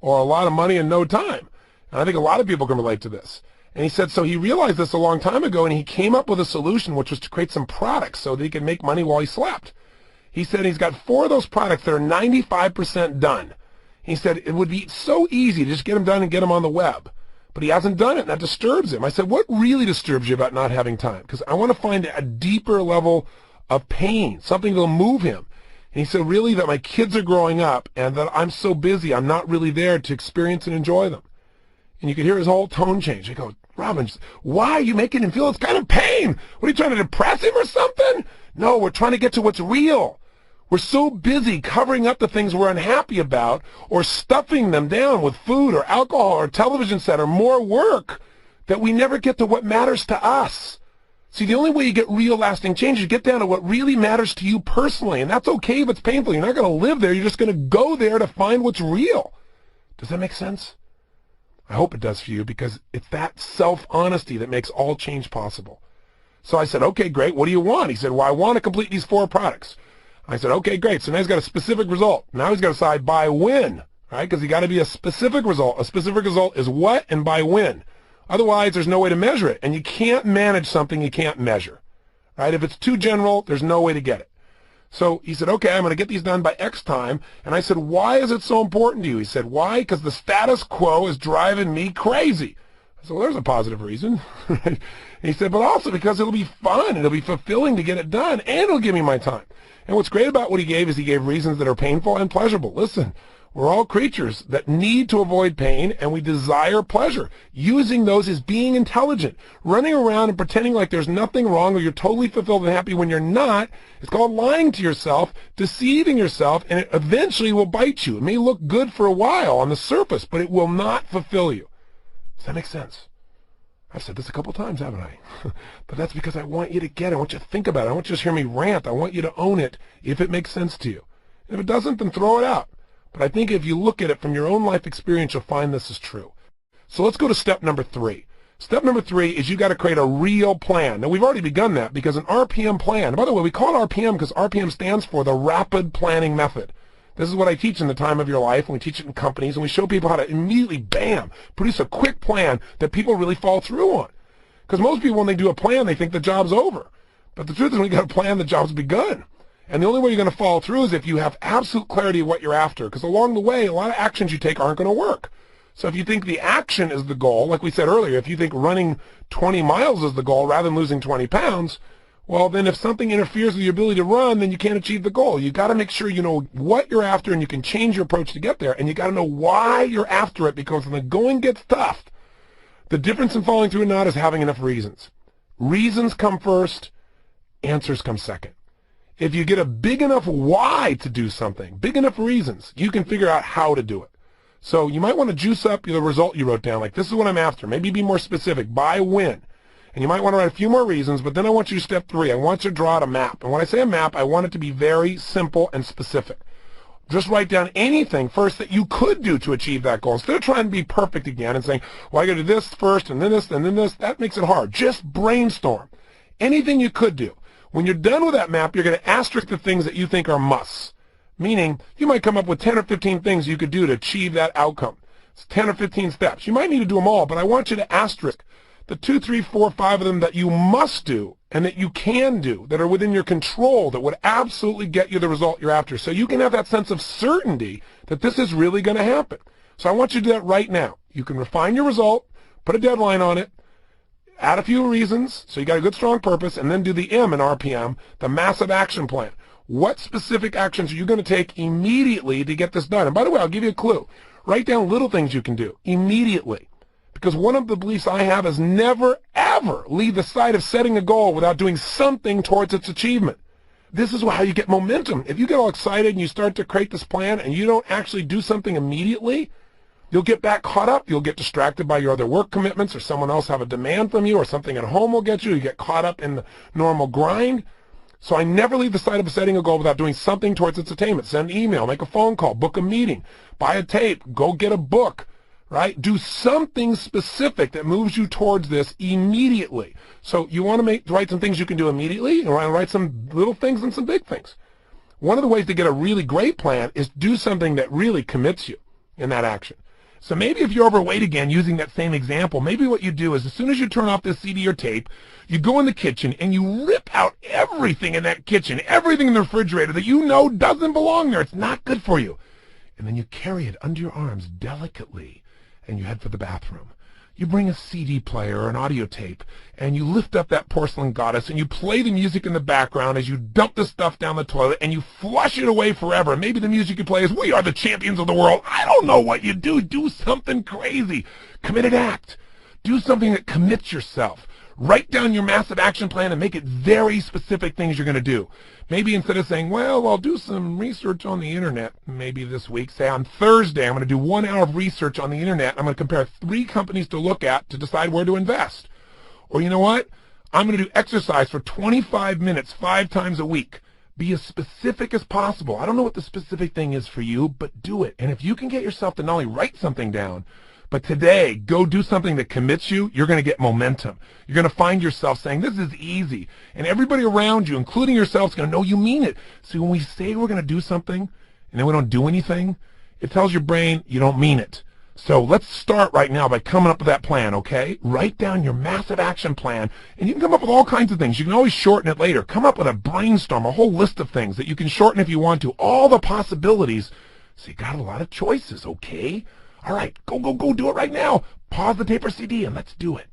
or a lot of money and no time. And I think a lot of people can relate to this. And he said, so he realized this a long time ago, and he came up with a solution, which was to create some products so that he could make money while he slept. He said he's got 4 of those products that are 95% done. He said it would be so easy to just get them done and get them on the web. But he hasn't done it, and that disturbs him. I said, what really disturbs you about not having time? Because I want to find a deeper level of pain, something that'll move him. And he said, really, that my kids are growing up and that I'm so busy, I'm not really there to experience and enjoy them. And you could hear his whole tone change. I go, Robbins, why are you making him feel this kind of pain? What, are you trying to depress him or something? No, we're trying to get to what's real. We're so busy covering up the things we're unhappy about or stuffing them down with food or alcohol or television set or more work that we never get to what matters to us. See, the only way you get real lasting change is to get down to what really matters to you personally. And that's okay if it's painful. You're not going to live there. You're just going to go there to find what's real. Does that make sense? I hope it does for you, because it's that self-honesty that makes all change possible. So I said, okay, great. What do you want? He said, well, I want to complete these 4 products. I said, okay, great. So now he's got a specific result. Now he's got to decide by when, right? Because he got to be a specific result. A specific result is what and by when. Otherwise, there's no way to measure it. And you can't manage something you can't measure, right? If it's too general, there's no way to get it. So he said, okay, I'm going to get these done by X time. And I said, why is it so important to you? He said, why? Because the status quo is driving me crazy. I said, well, there's a positive reason. He said, but also because it'll be fun and it'll be fulfilling to get it done, and it'll give me my time. And what's great about what he gave is he gave reasons that are painful and pleasurable. Listen, we're all creatures that need to avoid pain, and we desire pleasure. Using those is being intelligent. Running around and pretending like there's nothing wrong or you're totally fulfilled and happy when you're not, it's called lying to yourself, deceiving yourself, and it eventually will bite you. It may look good for a while on the surface, but it will not fulfill you. Does that make sense? I've said this a couple times, haven't I? But that's because I want you to get it. I want you to think about it. I want you to hear me rant. I want you to own it if it makes sense to you. And if it doesn't, then throw it out. But I think if you look at it from your own life experience, you'll find this is true. So let's go to step number 3. Step number 3 is you got to create a real plan. Now, we've already begun that because an RPM plan, by the way, we call it RPM because RPM stands for the Rapid Planning Method. This is what I teach in the time of your life, and we teach it in companies, and we show people how to immediately, bam, produce a quick plan that people really follow through on. Because most people, when they do a plan, they think the job's over. But the truth is, when you got a plan, the job's begun. And the only way you're going to follow through is if you have absolute clarity of what you're after. Because along the way, a lot of actions you take aren't going to work. So if you think the action is the goal, like we said earlier, if you think running 20 miles is the goal rather than losing 20 pounds, well, then if something interferes with your ability to run, then you can't achieve the goal. You got to make sure you know what you're after and you can change your approach to get there. And you got to know why you're after it, because when the going gets tough, the difference in following through or not is having enough reasons. Reasons come first, answers come second. If you get a big enough why to do something, big enough reasons, you can figure out how to do it. So you might want to juice up the result you wrote down, like this is what I'm after. Maybe be more specific, by when. And you might want to write a few more reasons, but then I want you to step 3. I want you to draw out a map. And when I say a map, I want it to be very simple and specific. Just write down anything first that you could do to achieve that goal. Instead of trying to be perfect again and saying, well, I got to do this first and then this and then this, that makes it hard. Just brainstorm. Anything you could do. When you're done with that map, you're going to asterisk the things that you think are musts. Meaning, you might come up with 10 or 15 things you could do to achieve that outcome. It's 10 or 15 steps. You might need to do them all, but I want you to asterisk the 2, 3, 4, 5 of them that you must do and that you can do, that are within your control, that would absolutely get you the result you're after. So you can have that sense of certainty that this is really going to happen. So I want you to do that right now. You can refine your result, put a deadline on it, add a few reasons, so you got a good strong purpose, and then do the M in RPM, the massive action plan. What specific actions are you going to take immediately to get this done? And by the way, I'll give you a clue. Write down little things you can do immediately. Because one of the beliefs I have is never, ever leave the sight of setting a goal without doing something towards its achievement. This is how you get momentum. If you get all excited and you start to create this plan and you don't actually do something immediately, you'll get back caught up. You'll get distracted by your other work commitments, or someone else have a demand from you, or something at home will get you. You get caught up in the normal grind. So I never leave the sight of setting a goal without doing something towards its attainment. Send an email, make a phone call, book a meeting, buy a tape, go get a book. Right? Do something specific that moves you towards this immediately. So you want to write some things you can do immediately, and write some little things and some big things. One of the ways to get a really great plan is do something that really commits you in that action. So maybe if you're overweight again, using that same example, maybe what you do is as soon as you turn off this CD or tape, you go in the kitchen and you rip out everything in that kitchen, everything in the refrigerator that you know doesn't belong there. It's not good for you. And then you carry it under your arms delicately, and you head for the bathroom. You bring a CD player or an audio tape, and you lift up that porcelain goddess, and you play the music in the background as you dump the stuff down the toilet, and you flush it away forever. Maybe the music you play is, "We are the champions of the world." I don't know what you do. Do something crazy. Committed act. Do something that commits yourself. Write down your massive action plan and make it very specific things you're going to do. Maybe instead of saying, well, I'll do some research on the internet maybe this week, say on Thursday I'm going to do 1 hour of research on the internet. I'm going to compare 3 companies to look at to decide where to invest. Or you know what? I'm going to do exercise for 25 minutes 5 times a week. Be as specific as possible. I don't know what the specific thing is for you, but do it. And if you can get yourself to not only write something down, but today, go do something that commits you, you're going to get momentum. You're going to find yourself saying, this is easy. And everybody around you, including yourself, is going to know you mean it. So when we say we're going to do something, and then we don't do anything, it tells your brain you don't mean it. So let's start right now by coming up with that plan, okay? Write down your massive action plan, and you can come up with all kinds of things. You can always shorten it later. Come up with a brainstorm, a whole list of things that you can shorten if you want to. All the possibilities. So you got a lot of choices, okay? All right, go, do it right now. Pause the tape or CD and let's do it.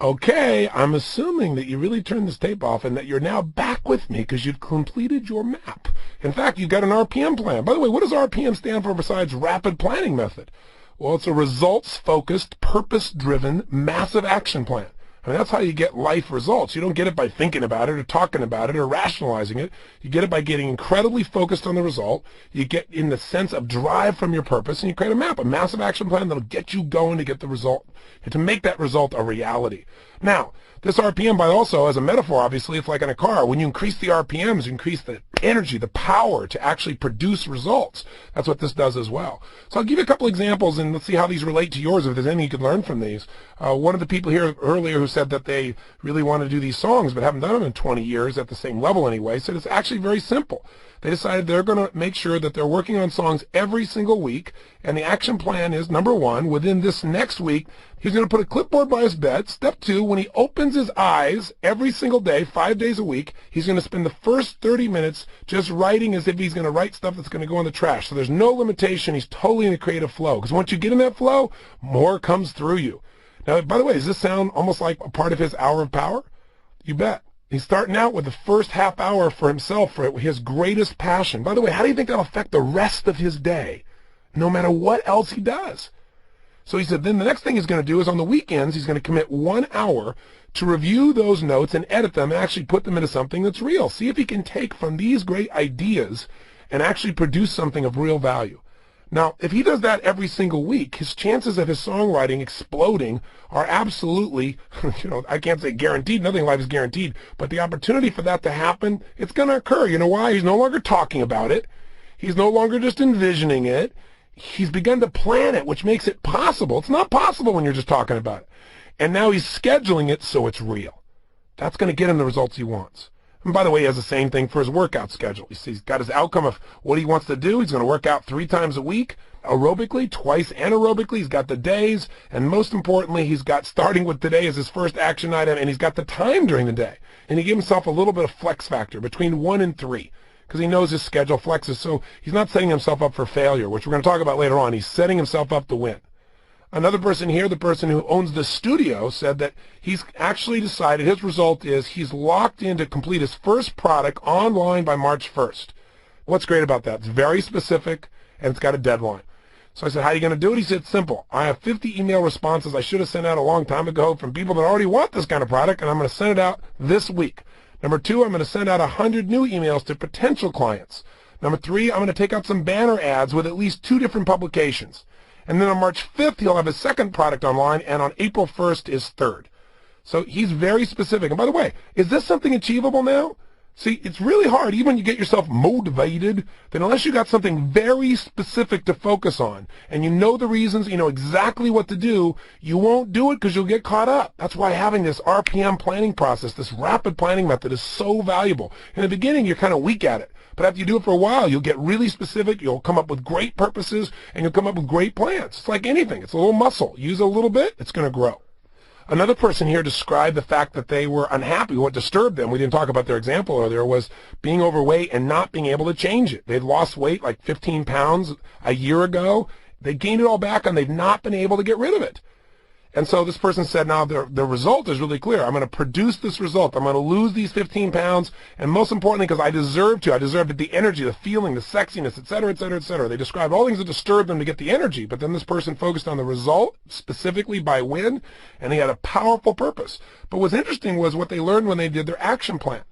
Okay, I'm assuming that you really turned this tape off and that you're now back with me because you've completed your map. In fact, you've got an RPM plan. By the way, what does RPM stand for besides Rapid Planning Method? Well, it's a results-focused, purpose-driven, massive action plan. I mean, that's how you get life results. You don't get it by thinking about it or talking about it or rationalizing it. You get it by getting incredibly focused on the result. You get in the sense of drive from your purpose, and you create a map, a massive action plan that'll get you going to get the result, and to make that result a reality. Now, this RPM, by also, as a metaphor, obviously, it's like in a car. When you increase the RPMs, you increase the energy, the power to actually produce results. That's what this does as well. So I'll give you a couple examples, and let's see how these relate to yours, if there's anything you can learn from these. One of the people here earlier who said that they really want to do these songs but haven't done them in 20 years at the same level anyway, said it's actually very simple. They decided they're going to make sure that they're working on songs every single week, and the action plan is, number one, within this next week, he's going to put a clipboard by his bed. Step two, when he opens his eyes every single day, 5 days a week, he's going to spend the first 30 minutes just writing as if he's going to write stuff that's going to go in the trash. So there's no limitation. He's totally in a creative flow, because once you get in that flow, more comes through you. Now, by the way, does this sound almost like a part of his hour of power? You bet. He's starting out with the first half hour for himself, for his greatest passion. By the way, how do you think that'll affect the rest of his day, no matter what else he does? So he said then the next thing he's going to do is on the weekends, he's going to commit 1 hour to review those notes and edit them and actually put them into something that's real. See if he can take from these great ideas and actually produce something of real value. Now, if he does that every single week, his chances of his songwriting exploding are absolutely, I can't say guaranteed, nothing in life is guaranteed, but the opportunity for that to happen, it's going to occur. You know why? He's no longer talking about it. He's no longer just envisioning it. He's begun to plan it, which makes it possible. It's not possible when you're just talking about it. And now he's scheduling it so it's real. That's going to get him the results he wants. And by the way, he has the same thing for his workout schedule. He's got his outcome of what he wants to do. He's going to work out 3 times a week, aerobically, twice anaerobically. He's got the days, and most importantly, he's got starting with today as his first action item, and he's got the time during the day. And he gave himself a little bit of flex factor between 1 and 3, because he knows his schedule flexes. So he's not setting himself up for failure, which we're going to talk about later on. He's setting himself up to win. Another person here, the person who owns the studio, said that he's actually decided his result is he's locked in to complete his first product online by March 1st. What's great about that? It's very specific, and it's got a deadline. So I said, how are you going to do it? He said, simple. I have 50 email responses I should have sent out a long time ago from people that already want this kind of product, and I'm going to send it out this week. Number 2, I'm going to send out 100 new emails to potential clients. Number 3, I'm going to take out some banner ads with at least 2 different publications. And then on March 5th, he'll have his second product online, and on April 1st is third. So he's very specific. And by the way, is this something achievable now? See, it's really hard, even when you get yourself motivated, then unless you got something very specific to focus on, and you know the reasons, you know exactly what to do, you won't do it because you'll get caught up. That's why having this RPM planning process, this rapid planning method, is so valuable. In the beginning, you're kind of weak at it. But after you do it for a while, you'll get really specific, you'll come up with great purposes, and you'll come up with great plans. It's like anything. It's a little muscle. Use it a little bit, it's going to grow. Another person here described the fact that they were unhappy. What disturbed them, we didn't talk about their example earlier, was being overweight and not being able to change it. They'd lost weight like 15 pounds a year ago. They gained it all back, and they've not been able to get rid of it. And so this person said, now the result is really clear. I'm going to produce this result. I'm going to lose these 15 pounds, and most importantly, because I deserve to. I deserve the energy, the feeling, the sexiness, et cetera, et cetera, et cetera. They described all things that disturbed them to get the energy, but then this person focused on the result, specifically by when, and he had a powerful purpose. But what's interesting was what they learned when they did their action plan.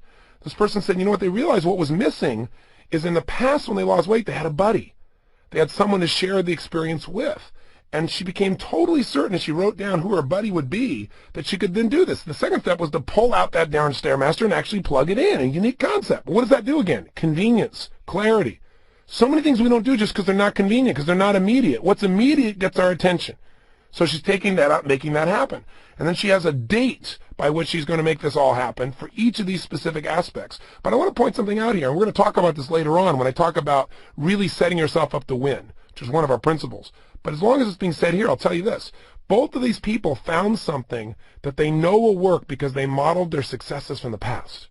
This person said, you know what, they realized what was missing is in the past when they lost weight, they had a buddy. They had someone to share the experience with. And she became totally certain, as she wrote down who her buddy would be, that she could then do this. The second step was to pull out that darn Stairmaster and actually plug it in. A unique concept. But what does that do again? Convenience, clarity. So many things we don't do just because they're not convenient, because they're not immediate. What's immediate gets our attention. So she's taking that out, making that happen. And then she has a date by which she's going to make this all happen for each of these specific aspects. But I want to point something out here, and we're going to talk about this later on when I talk about really setting yourself up to win, which is one of our principles. But as long as it's being said here, I'll tell you this. Both of these people found something that they know will work because they modeled their successes from the past.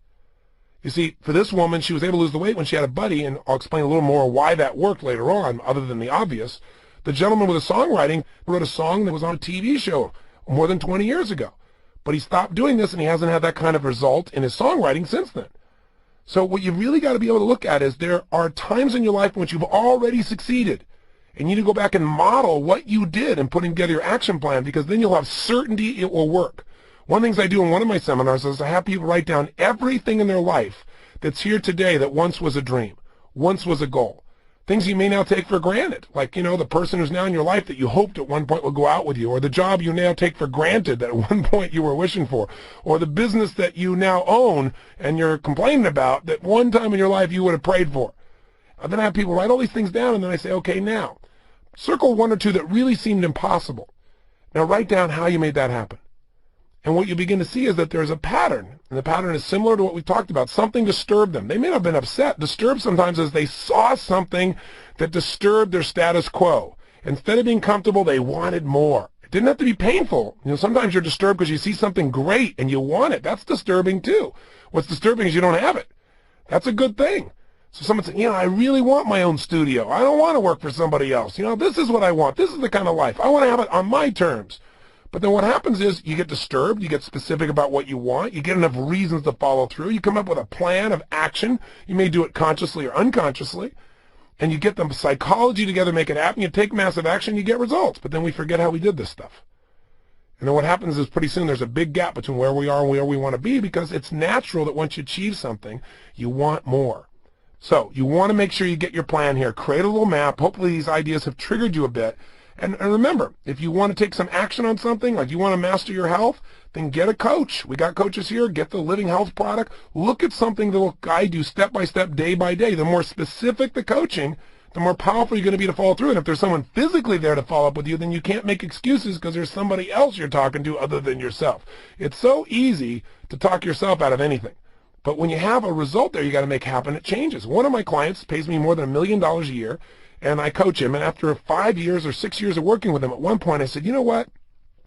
You see, for this woman, she was able to lose the weight when she had a buddy, and I'll explain a little more why that worked later on, other than the obvious. The gentleman with the songwriting wrote a song that was on a TV show more than 20 years ago. But he stopped doing this, and he hasn't had that kind of result in his songwriting since then. So what you really got to be able to look at is there are times in your life in which you've already succeeded. And you need to go back and model what you did and put together your action plan, because then you'll have certainty it will work. One of the things I do in one of my seminars is I have people write down everything in their life that's here today that once was a dream, once was a goal. Things you may now take for granted, like, the person who's now in your life that you hoped at one point would go out with you, or the job you now take for granted that at one point you were wishing for, or the business that you now own and you're complaining about that one time in your life you would have prayed for. And then I have people write all these things down, and then I say, okay, now, circle one or two that really seemed impossible. Now write down how you made that happen. And what you begin to see is that there's a pattern, and the pattern is similar to what we talked about. Something disturbed them. They may not have been upset. Disturbed sometimes as they saw something that disturbed their status quo. Instead of being comfortable, they wanted more. It didn't have to be painful. Sometimes you're disturbed because you see something great and you want it. That's disturbing too. What's disturbing is you don't have it. That's a good thing. So someone said, I really want my own studio. I don't want to work for somebody else. This is what I want. This is the kind of life. I want to have it on my terms. But then what happens is you get disturbed, you get specific about what you want, you get enough reasons to follow through, you come up with a plan of action, you may do it consciously or unconsciously, and you get the psychology together, make it happen, you take massive action, you get results. But then we forget how we did this stuff. And then what happens is pretty soon there's a big gap between where we are and where we want to be, because it's natural that once you achieve something, you want more. So you want to make sure you get your plan here, create a little map. Hopefully these ideas have triggered you a bit. And remember, if you want to take some action on something, like you want to master your health, then get a coach. We got coaches here. Get the Living Health product. Look at something that will guide you step by step, day by day. The more specific the coaching, the more powerful you're going to be to follow through. And if there's someone physically there to follow up with you, then you can't make excuses because there's somebody else you're talking to other than yourself. It's so easy to talk yourself out of anything. But when you have a result there you got to make happen, it changes. One of my clients pays me more than $1 million a year. And I coach him, and after 5 years or 6 years of working with him, at one point I said, you know what?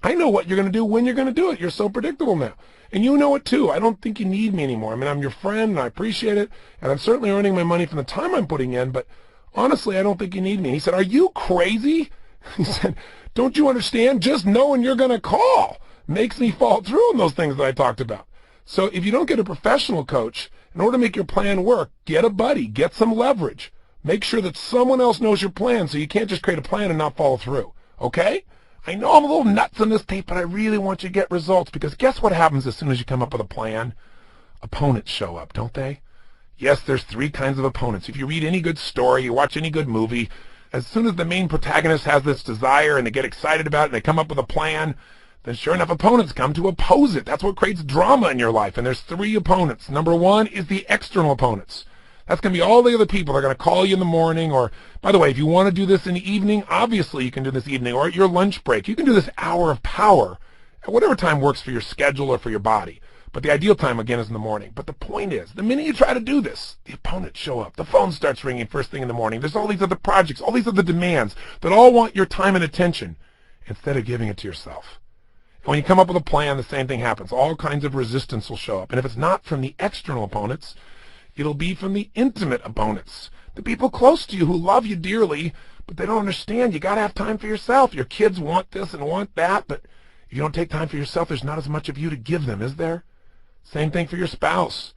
I know what you're going to do when you're going to do it. You're so predictable now. And you know it too. I don't think you need me anymore. I mean, I'm your friend, and I appreciate it, and I'm certainly earning my money from the time I'm putting in, but honestly, I don't think you need me. He said, are you crazy? He said, don't you understand? Just knowing you're going to call makes me fall through on those things that I talked about. So if you don't get a professional coach, in order to make your plan work, get a buddy, get some leverage. Make sure that someone else knows your plan, so you can't just create a plan and not follow through, okay? I know I'm a little nuts on this tape, but I really want you to get results, because guess what happens as soon as you come up with a plan? Opponents show up, don't they? Yes, there's 3 kinds of opponents. If you read any good story, you watch any good movie, as soon as the main protagonist has this desire and they get excited about it and they come up with a plan, then sure enough, opponents come to oppose it. That's what creates drama in your life, and there's 3 opponents. Number 1 is the external opponents. That's going to be all the other people that are going to call you in the morning, or, by the way, if you want to do this in the evening, obviously you can do this evening, or at your lunch break. You can do this hour of power at whatever time works for your schedule or for your body. But the ideal time, again, is in the morning. But the point is, the minute you try to do this, the opponents show up. The phone starts ringing first thing in the morning. There's all these other projects, all these other demands that all want your time and attention instead of giving it to yourself. And when you come up with a plan, the same thing happens. All kinds of resistance will show up. And if it's not from the external opponents, it'll be from the intimate opponents, the people close to you who love you dearly, but they don't understand. You got to have time for yourself. Your kids want this and want that, but if you don't take time for yourself, there's not as much of you to give them, is there? Same thing for your spouse.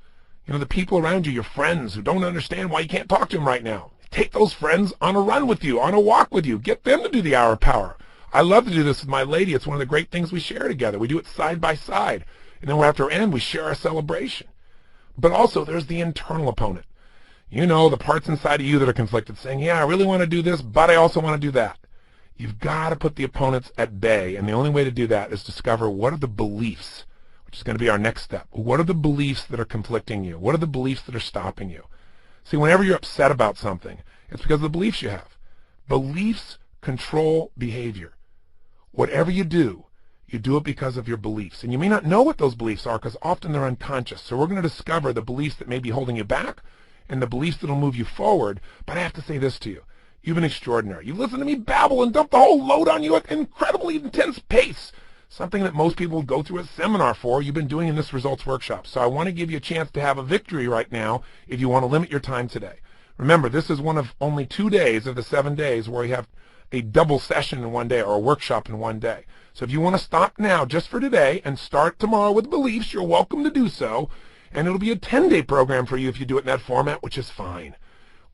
The people around you, your friends who don't understand why you can't talk to them right now. Take those friends on a run with you, on a walk with you. Get them to do the hour of power. I love to do this with my lady. It's one of the great things we share together. We do it side by side. And then after end, we share our celebration. But also, there's the internal opponent. The parts inside of you that are conflicted, saying, yeah, I really want to do this, but I also want to do that. You've got to put the opponents at bay, and the only way to do that is discover what are the beliefs, which is going to be our next step. What are the beliefs that are conflicting you? What are the beliefs that are stopping you? See, whenever you're upset about something, it's because of the beliefs you have. Beliefs control behavior. Whatever you do it because of your beliefs. And you may not know what those beliefs are, because often they're unconscious. So we're going to discover the beliefs that may be holding you back and the beliefs that will move you forward. But I have to say this to you. You've been extraordinary. You've listened to me babble and dump the whole load on you at an incredibly intense pace. Something that most people go through a seminar for. You've been doing in this results workshop. So I want to give you a chance to have a victory right now if you want to limit your time today. Remember, this is one of only 2 days of the 7 days where you have a double session in one day or a workshop in one day. So if you want to stop now just for today and start tomorrow with beliefs, you're welcome to do so. And it'll be a 10-day program for you if you do it in that format, which is fine.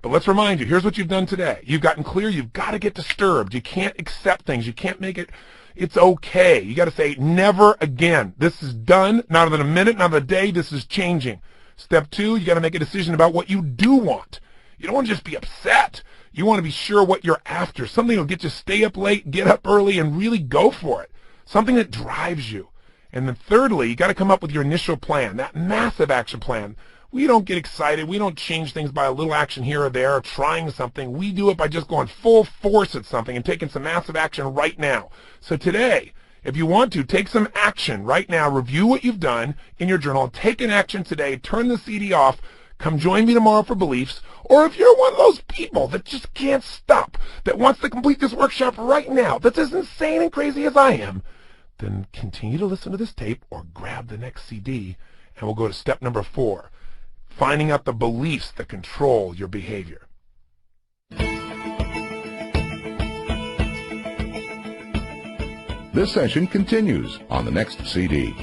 But let's remind you, here's what you've done today. You've gotten clear. You've got to get disturbed. You can't accept things. You can't make it, it's okay. You got to say, never again. This is done. Not within a minute, not within a day. This is changing. Step 2, you got to make a decision about what you do want. You don't want to just be upset. You want to be sure what you're after. Something that'll get you to stay up late, get up early, and really go for it. Something that drives you. And then thirdly, you got to come up with your initial plan, that massive action plan. We don't get excited. We don't change things by a little action here or there, or trying something. We do it by just going full force at something and taking some massive action right now. So today, if you want to, take some action right now. Review what you've done in your journal. Take an action today. Turn the CD off. Come join me tomorrow for beliefs. Or if you're one of those people that just can't stop, that wants to complete this workshop right now, that's as insane and crazy as I am, then continue to listen to this tape or grab the next CD, and we'll go to step number 4, finding out the beliefs that control your behavior.
This session continues on the next CD.